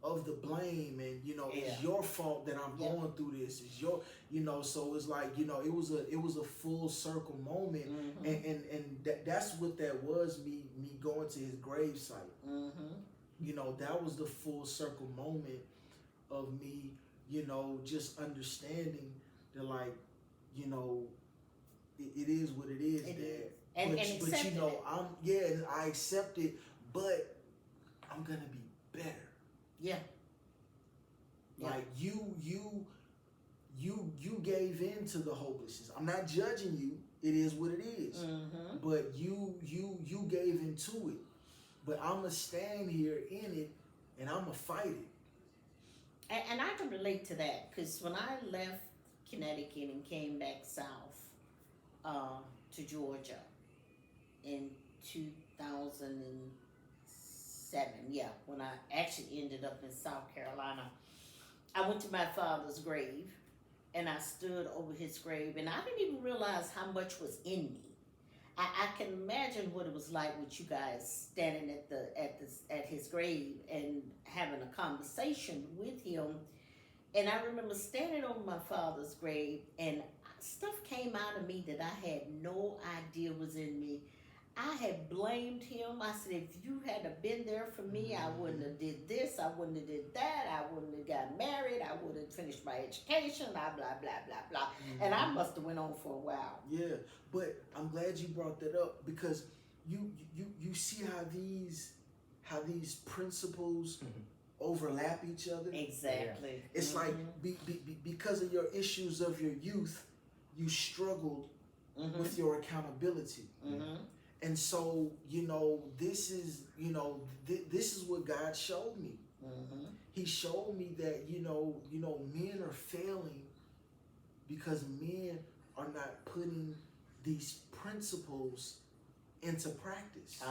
of the blame, and you know, Yeah. it's your fault that I'm Yep. going through this. It's your, you know, so it's like, you know, it was a full circle moment. Mm-hmm. And that's what that was, me going to his gravesite. Mm-hmm. You know, that was the full circle moment of me, you know, just understanding that, like, you know, it is what it is, It Dad. is. And But you accepting know, it. I accept it, but I'm gonna be better. Yeah. Yeah. Like you gave in to the hopelessness. I'm not judging you. It is what it is. Mm-hmm. But you gave into it. But I'ma stand here in it, and I'ma fight it. And I can relate to that because when I left Connecticut and came back south to Georgia in 2007, yeah, when I actually ended up in South Carolina, I went to my father's grave and I stood over his grave, and I didn't even realize how much was in me. I can imagine what it was like with you guys standing at his grave and having a conversation with him. And I remember standing over my father's grave, and stuff came out of me that I had no idea was in me. I had blamed him. I said, if you hadn't been there for me, I wouldn't have did this, I wouldn't have did that, I wouldn't have got married, I would have finished my education, blah, blah, blah, blah, blah. And I must have went on for a while. Yeah, but I'm glad you brought that up, because you see how these principles overlap each other. Exactly. It's like because of your issues of your youth, you struggled with your accountability. And so, you know, this is, you know, this is what God showed me. He showed me that, you know, men are failing because men are not putting these principles into practice.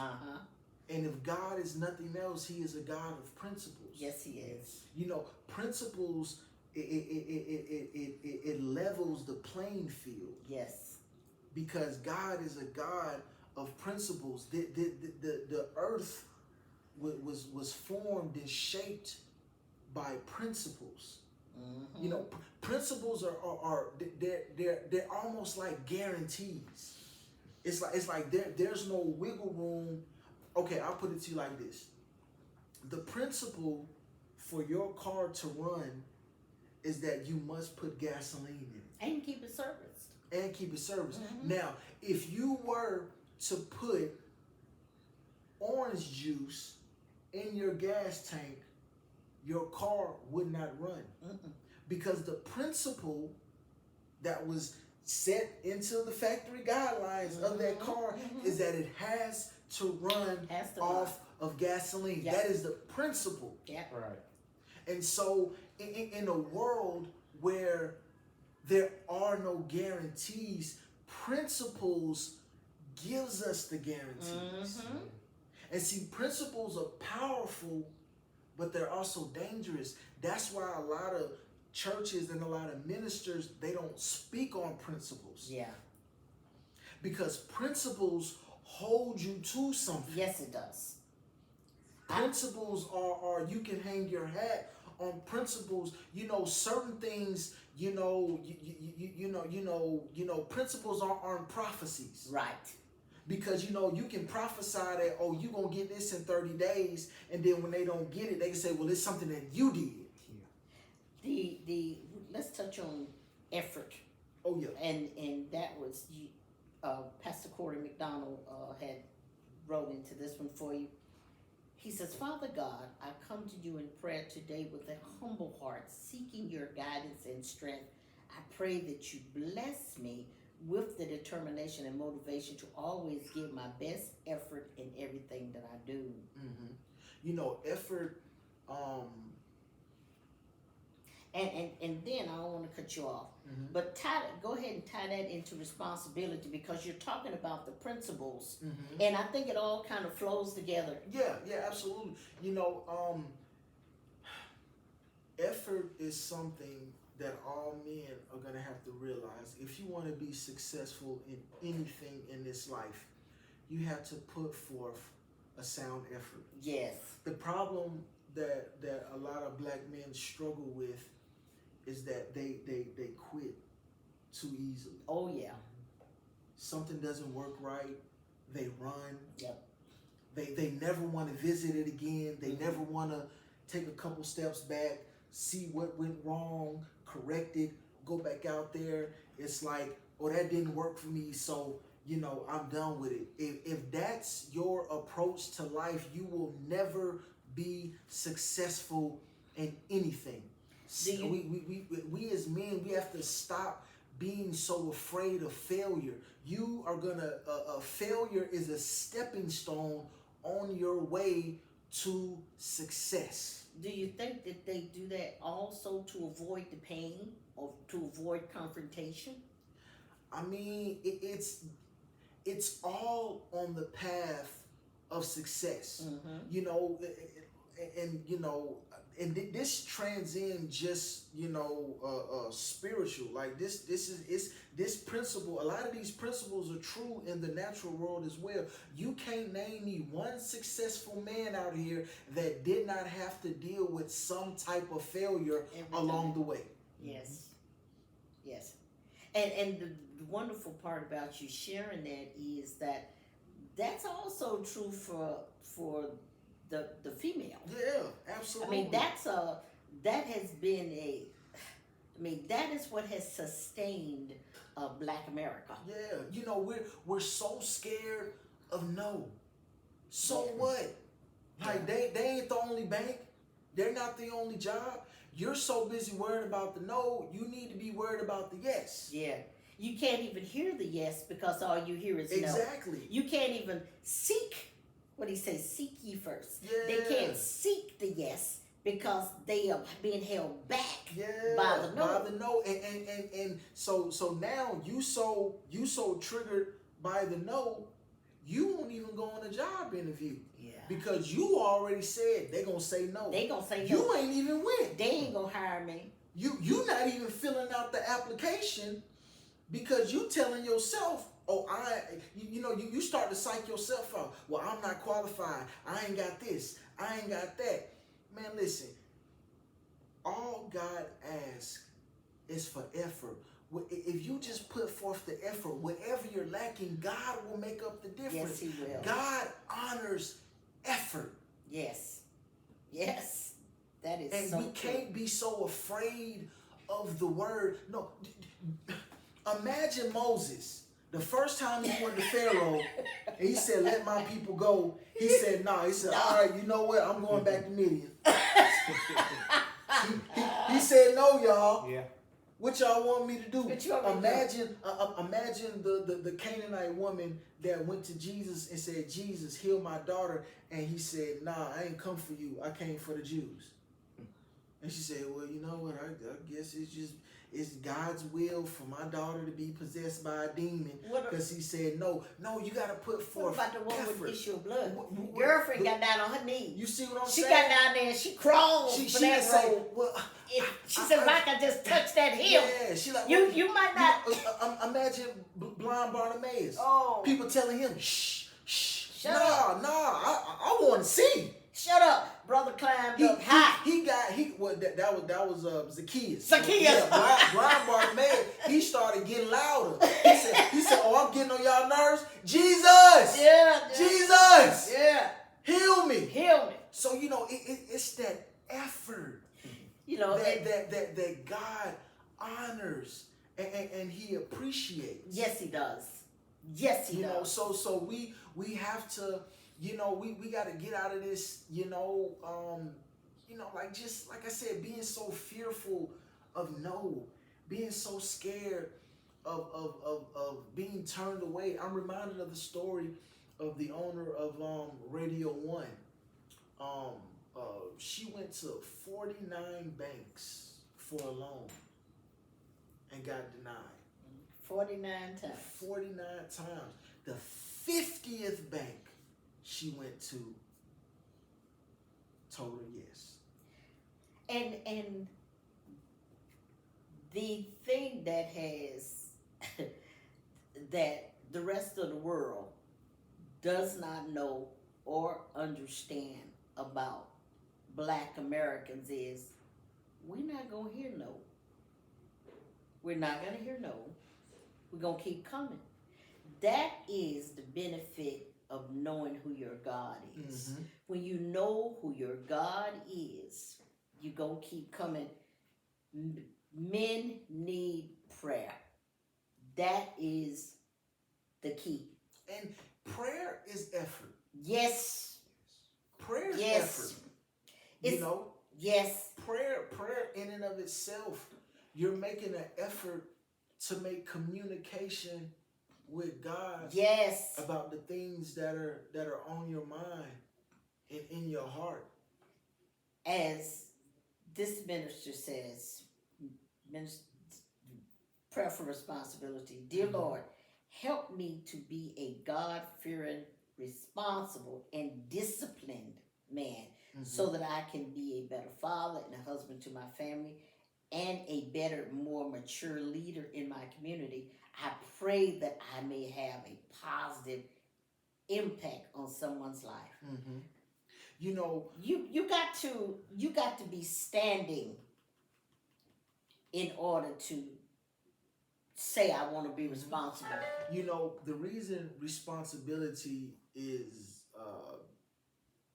And if God is nothing else, He is a God of principles. Yes, He is. You know, principles, it levels the playing field. Yes. Because God is a God of principles. The earth was formed and shaped by principles. You know, principles are they're almost like guarantees. It's like there's no wiggle room. Okay, I'll put it to you like this. The principle for your car to run is that you must put gasoline in it. And keep it serviced. And keep it serviced. Now, if you were to put orange juice in your gas tank, your car would not run. Because the principle that was set into the factory guidelines of that car is that it has to run off of gasoline. That is the principle. Right. And so in a world where there are no guarantees, principles gives us the guarantees. And see, principles are powerful, but they're also dangerous. That's why a lot of churches and a lot of ministers, they don't speak on principles. Yeah. Because principles hold you to something. Yes, it does. Principles are you can hang your hat on principles. You know, certain things, you know, principles aren't prophecies. Right. Because you can prophesy that, oh, you gonna get this in 30 days, and then when they don't get it, they can say, well, it's something that you did. The let's touch on effort. Oh yeah. And that was Pastor Corey McDonald had wrote into this one for you. He says, Father God, I come to you in prayer today with a humble heart, seeking your guidance and strength. I pray that you bless me with the determination and motivation to always give my best effort in everything that I do. Effort. And then I don't want to cut you off, but go ahead and tie that into responsibility, because you're talking about the principles, and I think it all kind of flows together. Yeah, absolutely. Effort is something that all men are going to have to realize. If you want to be successful in anything in this life, you have to put forth a sound effort. Yes. The problem that a lot of black men struggle with is that they quit too easily. Oh yeah. Something doesn't work right, they run. Yep. They never want to visit it again. They never want to take a couple steps back, see what went wrong, correct it, go back out there. It's like, oh, that didn't work for me, so I'm done with it. If that's your approach to life, you will never be successful in anything. We as men, we have to stop being so afraid of failure. You are gonna failure is a stepping stone on your way to success. Do you think that they do that also to avoid the pain or to avoid confrontation? I mean, it's all on the path of success. And this transcends just spiritual. Like this principle. A lot of these principles are true in the natural world as well. You can't name me one successful man out here that did not have to deal with some type of failure along the way. Yes. And the wonderful part about you sharing that is that that's also true for the female. Yeah, absolutely. I mean, that is what has sustained Black America. Yeah, we're so scared of no. So what? Like they ain't the only bank. They're not the only job. You're so busy worried about the no, you need to be worried about the yes. Yeah. You can't even hear the yes because all you hear is no. Exactly. You can't even seek, what he says, seek ye first. Yeah. They can't seek the yes because they are being held back by the no. By the no. And so now you so triggered by the no, you won't even go on a job interview. Yeah. Because you already said they gonna say no. They gonna say no. You ain't even went. They ain't gonna hire me. You not even filling out the application because you telling yourself, oh, you start to psych yourself out. Well, I'm not qualified. I ain't got this. I ain't got that. Man, listen. All God asks is for effort. If you just put forth the effort, whatever you're lacking, God will make up the difference. Yes, He will. God honors effort. Yes. That is and so we true. can't be so afraid of the word. No, imagine Moses. The first time he went to Pharaoh and he said, let my people go. He said, nah. He said, all right, you know what? I'm going back to Midian. he said, no, y'all. Yeah. What y'all want me to do? Imagine the Canaanite woman that went to Jesus and said, Jesus, heal my daughter. And he said, nah, I ain't come for you. I came for the Jews. And she said, well, you know what? I guess it's God's will for my daughter to be possessed by a demon. Because he said, no, you got to put forth What about the one effort. with issue of blood? Girlfriend got down on her knees. You see what I'm She saying? got down there and she crawled She for didn't that say, road. well, She said, if I could just touch that heel. Yeah, she like, You might not. Imagine blind Bartimaeus. Oh. People telling him, shh. Shut Nah, up. I want to see. Shut up, brother climbed up high. That was Zacchaeus. Zacchaeus. Yeah, blind Bartimaeus. He started getting louder. He said, "Oh, I'm getting on y'all nerves. Jesus, Yeah. Jesus, Yeah. heal me." Heal me. So it's that effort that God honors and He appreciates. Yes, He does. Yes, He does. So we have to, we got to get out of this, like just like I said, being so fearful of no, being so scared of being turned away. I'm reminded of the story of the owner of Radio One. She went to 49 banks for a loan and got denied. 49 times. 49 times. The 50th bank she went to told her yes. And the thing that has that the rest of the world does not know or understand about Black Americans is we're not going to hear no. We're not going to hear no. We're going to keep coming. That is the benefit of knowing who your God is. Mm-hmm. When you know who your God is, you're going to keep coming. Men need prayer. That is the key. And prayer is effort. Yes. Prayer is Yes. effort. Yes. Prayer in and of itself, you're making an effort to make communication with God. Yes. About the things that are on your mind and in your heart. As this minister says, prayer for responsibility. Dear Mm-hmm. Lord, help me to be a God-fearing, responsible, and disciplined man, Mm-hmm. so that I can be a better father and a husband to my family and a better, more mature leader in my community. I pray that I may have a positive impact on someone's life. Mm-hmm. You got to be standing in order to say I want to be responsible. The reason responsibility is,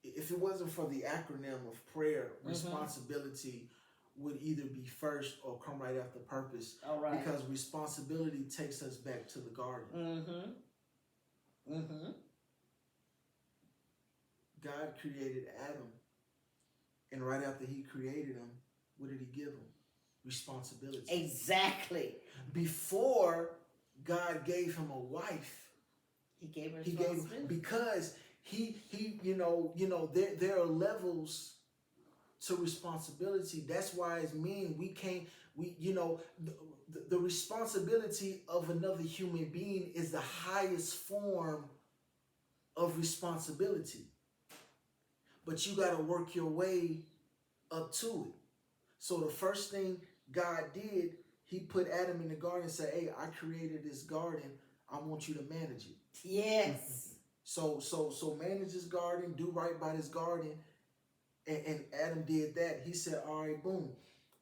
if it wasn't for the acronym of prayer, responsibility would either be first or come right after purpose. All right. Because responsibility takes us back to the garden. Mm-hmm. Mm-hmm. God created Adam, and right after He created him, what did He give him? Responsibility. Exactly. Before God gave him a wife, He gave her responsibility. Because there are levels to responsibility. That's why as men the responsibility of another human being is the highest form of responsibility. But you got to work your way up to it. So the first thing God did, He put Adam in the garden and said, "Hey, I created this garden. I want you to manage it." Yes. So manage this garden, do right by this garden. And Adam did that. He said, "All right, boom.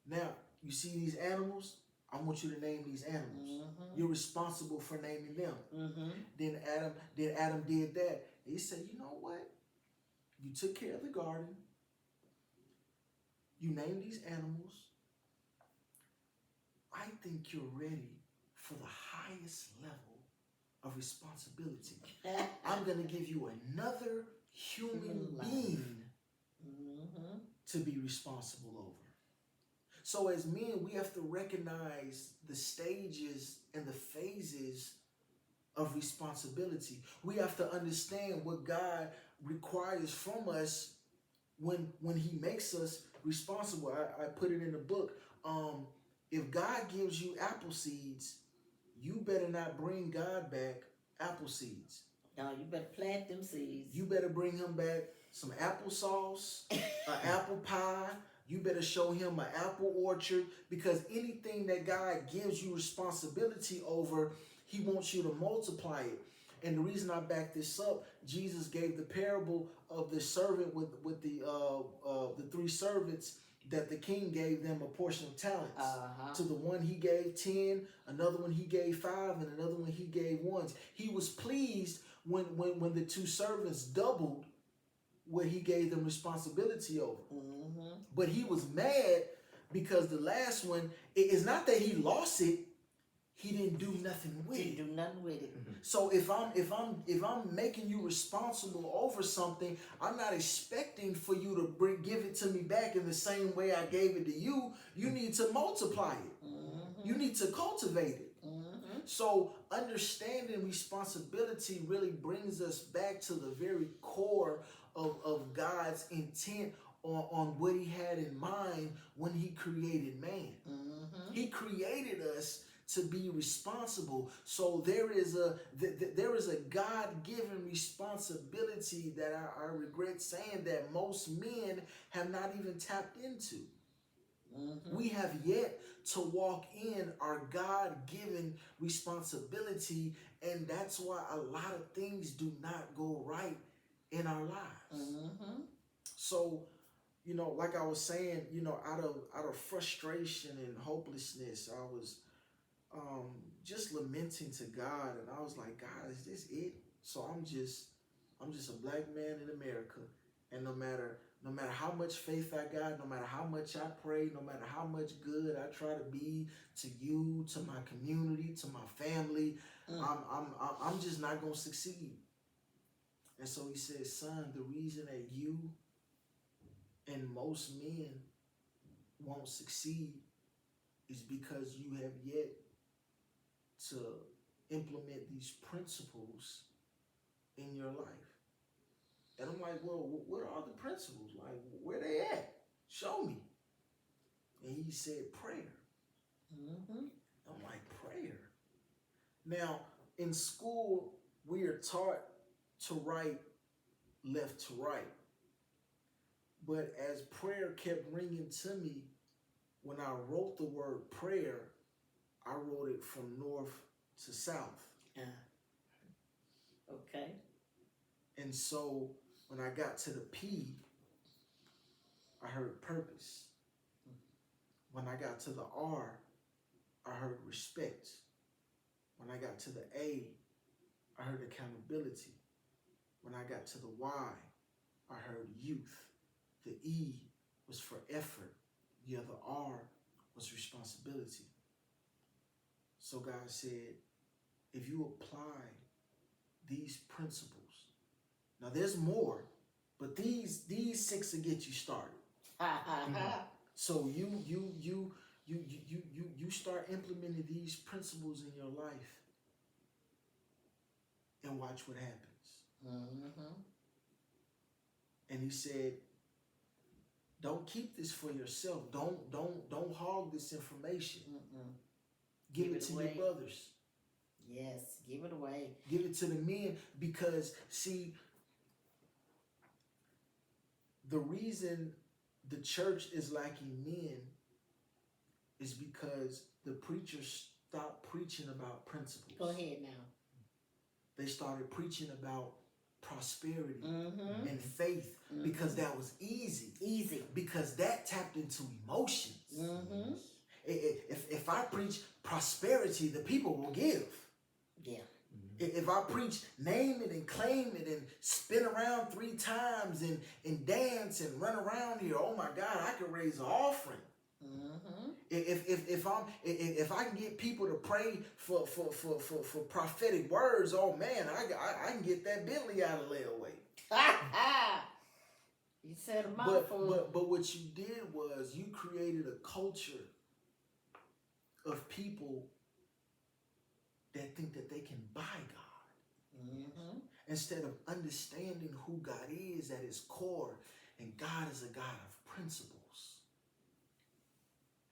Now, you see these animals? I want you to name these animals. Mm-hmm. You're responsible for naming them." Mm-hmm. Then Adam did that. He said, "You know what? You took care of the garden. You named these animals. I think you're ready for the highest level of responsibility. I'm going to give you another human being to be responsible over." So as men, we have to recognize the stages and the phases of responsibility. We have to understand what God requires from us when He makes us responsible. I put it in the book. If God gives you apple seeds, you better not bring God back apple seeds. No, you better plant them seeds. You better bring Him back some applesauce, an apple pie. You better show Him an apple orchard, because anything that God gives you responsibility over, He wants you to multiply it. And the reason I back this up, Jesus gave the parable of the servant with the three servants that the king gave them a portion of talents. To the one he gave 10, another one he gave 5, and another one he gave 1. He was pleased when the two servants doubled what he gave them responsibility over. But he was mad because the last one, it's not that he lost it, he didn't do nothing with it. Didn't do nothing with it. So if I'm making you responsible over something, I'm not expecting for you to give it to me back in the same way I gave it to you. You need to multiply it. You need to cultivate it. So understanding responsibility really brings us back to the very core of God's intent on what he had in mind when he created man. He created us to be responsible. So there is a God-given responsibility that I regret saying that most men have not even tapped into. We have yet to walk in our God-given responsibility, and that's why a lot of things do not go right in our lives. So, like I was saying, out of frustration and hopelessness, I was just lamenting to God, and I was like, God, is this it? So I'm just a black man in America, and no matter how much faith I got, no matter how much I pray, no matter how much good I try to be to you, to my community, to my family, I'm just not gonna succeed. And so he said, son, the reason that you and most men won't succeed is because you have yet to implement these principles in your life. And I'm like, well, what are the principles? Like, where they at? Show me. And he said, prayer. I'm like, prayer. Now, in school, we are taught to write left to right. But as prayer kept ringing to me, when I wrote the word prayer, I wrote it from north to south. Okay. And so when I got to the P, I heard purpose. When I got to the R, I heard respect. When I got to the A, I heard accountability. When I got to the Y, I heard youth. The E was for effort. The other R was responsibility. So God said, if you apply these principles, now there's more, but these 6 will get you started. So you start implementing these principles in your life, and watch what happens. And he said, don't keep this for yourself. Don't hog this information. Give it to your brothers. Yes, give it away. Give it to the men, because see, the reason the church is lacking men is because the preachers stopped preaching about principles. Go ahead now. They started preaching about prosperity and faith because that was easy. Because that tapped into emotions. If I preach prosperity, the people will give. Yeah. If I preach name it and claim it and spin around 3 times and dance and run around here, oh my God, I can raise an offering. If I can get people to pray for prophetic words, oh man, I can get that Bentley out of layaway. You said a mouthful. But what you did was you created a culture of people that think that they can buy God. Instead of understanding who God is at his core, and God is a God of principles.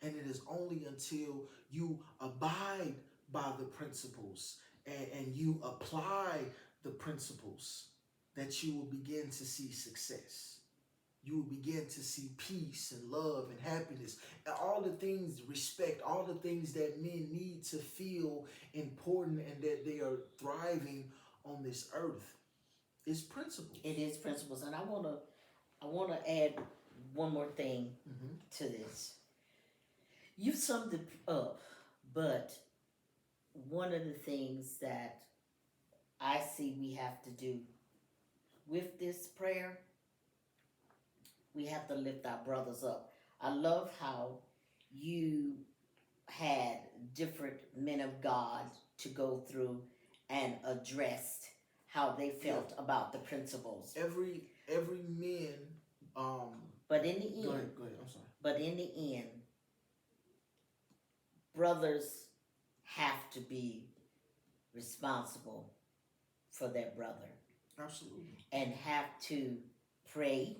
And it is only until you abide by the principles and you apply the principles that you will begin to see success. You will begin to see peace and love and happiness, and all the things, respect, all the things that men need to feel important and that they are thriving on this earth is principles. It is principles, and I wanna add one more thing Mm-hmm. to this. You summed it up, but one of the things that I see we have to do with this prayer, we have to lift our brothers up. I love how you had different men of God to go through and addressed how they felt about the principles. Every man. But in the Go end, ahead. Go ahead. I'm sorry. but in the end, brothers have to be responsible for their brother Absolutely. and have to pray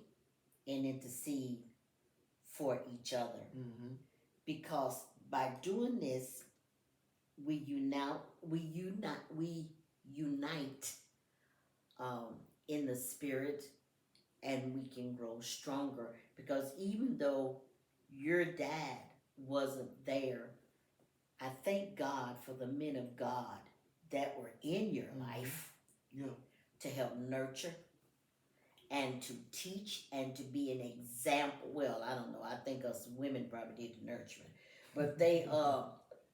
and intercede for each other. Mm-hmm. Because by doing this, we unite in the spirit, and we can grow stronger. Because even though your dad wasn't there, I thank God for the men of God that were in your life Yeah. to help nurture and to teach and to be an example. Well, I don't know. I think us women probably did the nurturing, but they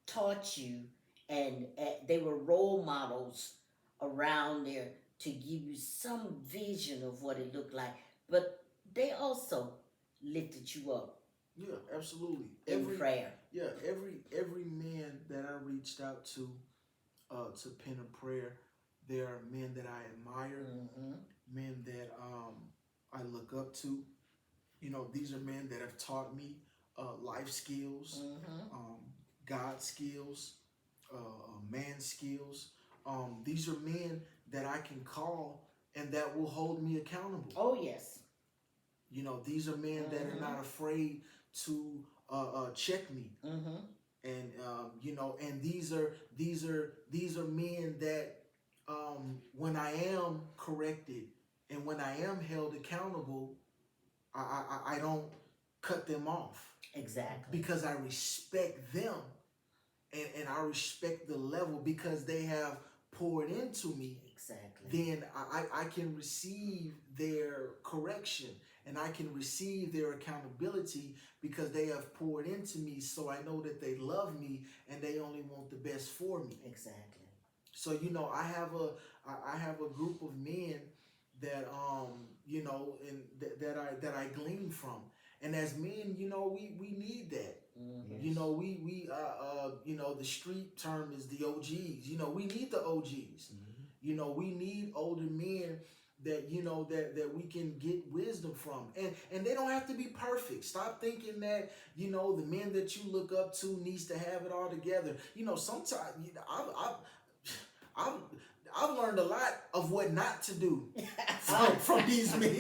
taught you, and they were role models around there to give you some vision of what it looked like. But they also lifted you up Yeah. Absolutely. in prayer. Yeah. Every man that I reached out to pen a prayer, there are men that I admire, Mm-hmm. men that I look up to. You know, these are men that have taught me life skills, Mm-hmm. God skills, man skills. These are men that I can call and that will hold me accountable. Oh yes. You know, these are men that are not afraid to check me, Mm-hmm. and you know, and these are men that when I am corrected and when I am held accountable, I don't cut them off Exactly. because I respect them, and I respect the level because they have poured into me. Exactly. Then I can receive their correction and I can receive their accountability because they have poured into me, so I know that they love me and they only want the best for me. Exactly. So you know, I have a group of men that you know, and that I glean from. And as men, you know, we need that. Mm-hmm. You know, we you know, the street term is the OGs. You know, we need the OGs. You know, we need older men that, you know, that we can get wisdom from, and they don't have to be perfect. Stop thinking that, you know, the men that you look up to needs to have it all together. You know, sometimes, you know, I've I've learned a lot of what not to do from these men.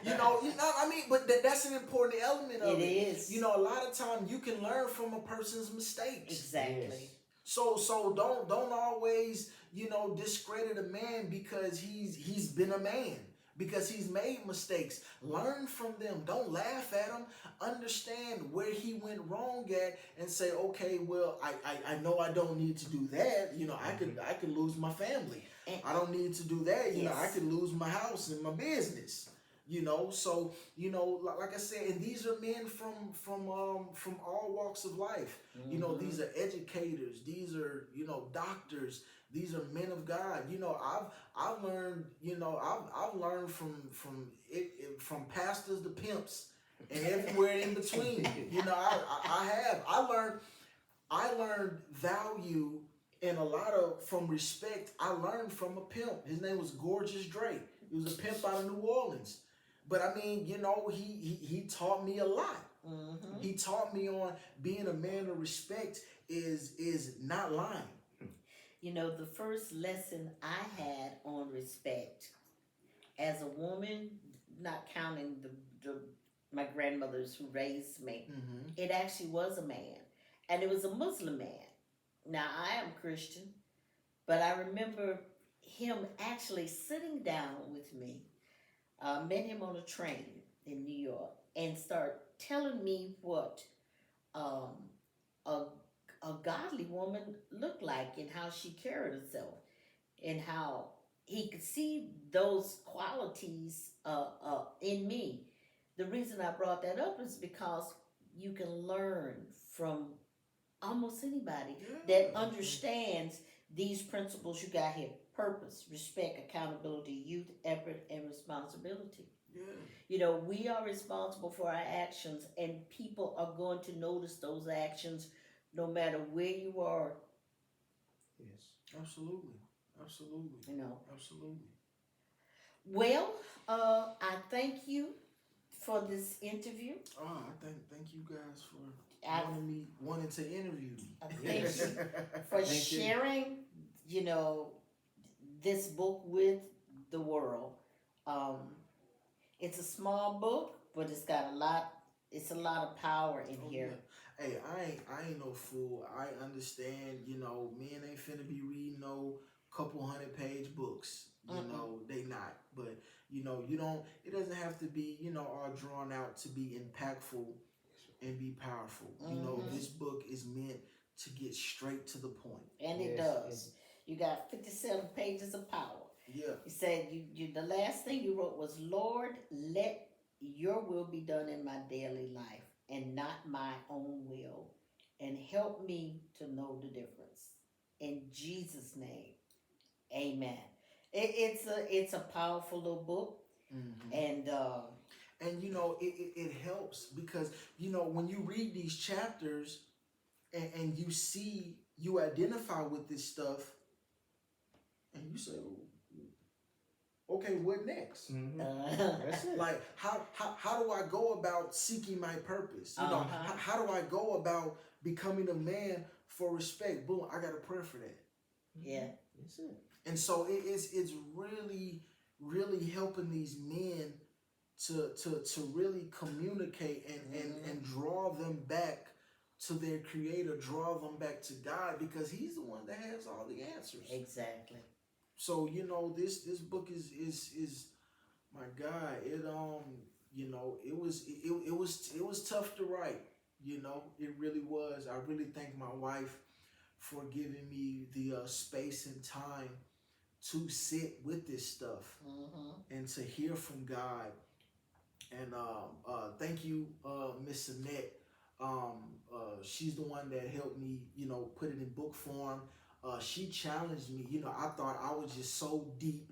You know, I mean, but that's an important element of it. It is. You know, a lot of time you can learn from a person's mistakes. Exactly. Yes. So don't always, you know, discredit a man because he's been a man, because he's made mistakes. Learn from them. Don't laugh at him. Understand where he went wrong at and say, okay, well, I know I don't need to do that. You know, I could lose my family. I don't need to do that. You know, I could lose my house and my business. You know, so, you know, like I said, and these are men from all walks of life. You know, these are educators. These are, you know, doctors. These are men of God. You know, I've learned. You know, I've learned from pastors to pimps and everywhere in between. You know, I learned value and a lot of from respect. I learned from a pimp. His name was Gorgeous Dre. He was a pimp out of New Orleans. But I mean, you know, he taught me a lot. Mm-hmm. He taught me on being a man of respect is not lying. You know, the first lesson I had on respect as a woman, not counting the my grandmothers who raised me, it actually was a man, and it was a Muslim man. Now I am Christian, but I remember him actually sitting down with me. Met him on a train in New York and start telling me what um, a a godly woman looked like and how she carried herself and how he could see those qualities in me. The reason I brought that up is because you can learn from almost anybody that Yeah. understands these principles you got here: purpose, respect, accountability, youth, effort, and responsibility. Yeah. You know, we are responsible for our actions, and people are going to notice those actions no matter where you are, Yes. Absolutely. Absolutely. you know. Absolutely. Well, I thank you for this interview. I thank you guys for I, wanting to interview me. I thank Yes. you for Thank you. sharing, you know, this book with the world. Um, it's a small book, but it's got a lot. It's a lot of power in Oh here. yeah. Hey, I ain't no fool. I understand, men ain't finna be reading no couple 100-page books. Mm-mm. They not. But you don't it doesn't have to be, all drawn out to be impactful and be powerful. Mm-hmm. This book is meant to get straight to the point. And it Yes. does. You got 57 pages of power. Yeah. You said you the last thing you wrote was, Lord, let your will be done in my daily life and not my own will. And help me to know the difference. In Jesus' name. Amen. It's a powerful little book. Hmm. And And it helps because when you read these chapters and you identify with this stuff and you say, okay, what next? Mm-hmm. uh, That's it. Like how do I go about seeking my purpose? Uh-huh. How do I go about becoming a man for respect? Boom, I got a prayer for that. Yeah. That's it. And so it's really really helping these men to really communicate and draw them back to their creator, draw them back to God because he's the one that has all the answers. Exactly. So this book is my God, it was tough to write. It really was. I really thank my wife for giving me the space and time to sit with this stuff Mm-hmm. and to hear from God. And thank you, Miss Annette. She's the one that helped me, put it in book form. She challenged me. I thought I was just so deep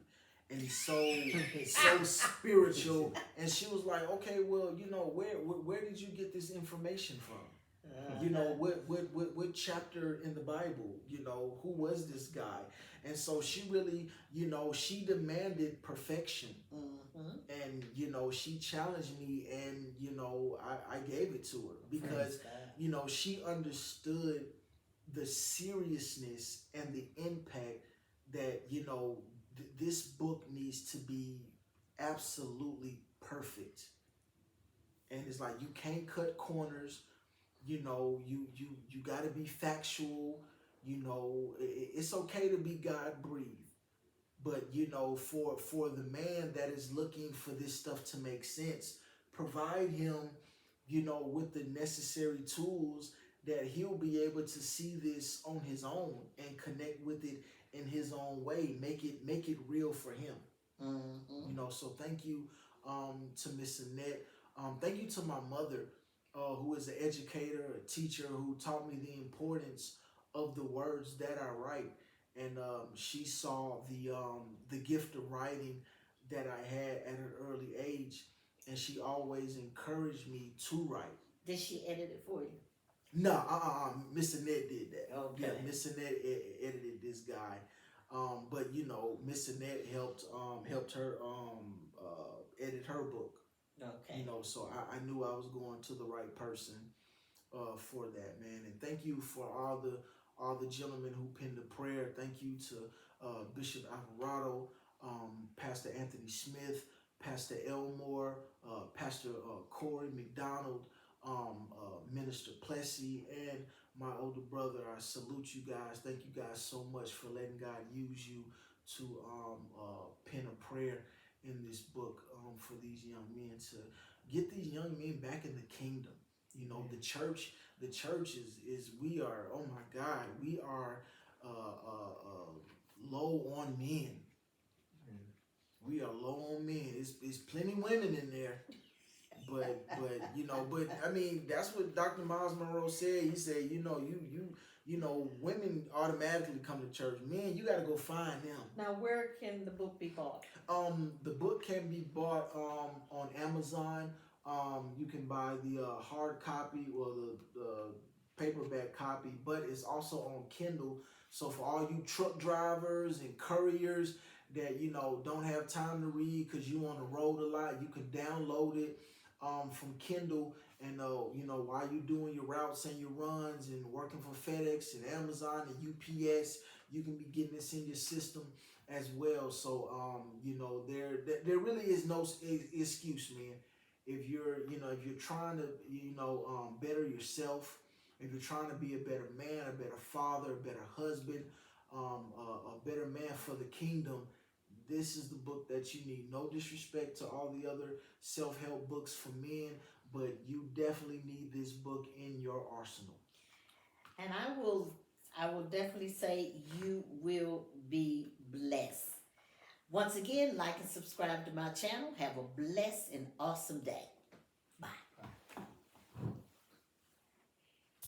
and so spiritual. And she was like, okay, well, where did you get this information from? What chapter in the Bible? Who was this guy? And so she really, she demanded perfection. Mm-hmm. And she challenged me, and I gave it to her because she understood the seriousness and the impact that this book needs to be absolutely perfect. And it's like you can't cut corners. You got to be factual. It's okay to be God breathed, but for the man that is looking for this stuff to make sense, provide him with the necessary tools that he'll be able to see this on his own and connect with it in his own way, make it real for him. So thank you to Miss Annette. Thank you to my mother, who is an educator, a teacher, who taught me the importance of the words that I write. And she saw the gift of writing that I had at an early age, and she always encouraged me to write. Did she edit it for you? No, Miss Annette did that. Okay. Yeah, Miss Annette edited this guy. But Miss Annette helped her edit her book. Okay. So I knew I was going to the right person for that, man. And thank you for all the gentlemen who penned the prayer. Thank you to Bishop Alvarado, Pastor Anthony Smith, Pastor Elmore, Pastor Corey McDonald, Minister Plessy, and my older brother. I salute you guys. Thank you guys so much for letting God use you to pen a prayer in this book for these young men, to get these young men back in the kingdom. The church is we are, oh my God, we are low on men. on men. It's plenty women in there. But you know, but I mean, that's what Dr. Miles Monroe said. He said, you know, you know, women automatically come to church. Men, you got to go find them. Now, where can the book be bought? The book can be bought on Amazon. You can buy the hard copy or the paperback copy, but it's also on Kindle. So for all you truck drivers and couriers that you know don't have time to read because you on the road a lot, you can download it from Kindle. And you know, while you doing your routes and your runs and working for FedEx and Amazon and UPS, you can be getting this in your system as well. So you know, there really is no excuse, man. If you're, you know, if you're trying to, you know, better yourself, if you're trying to be a better man, a better father, a better husband, a better man for the kingdom, this is the book that you need. No disrespect to all the other self-help books for men, but you definitely need this book in your arsenal. And I will definitely say you will be blessed. Once again, like and subscribe to my channel. Have a blessed and awesome day.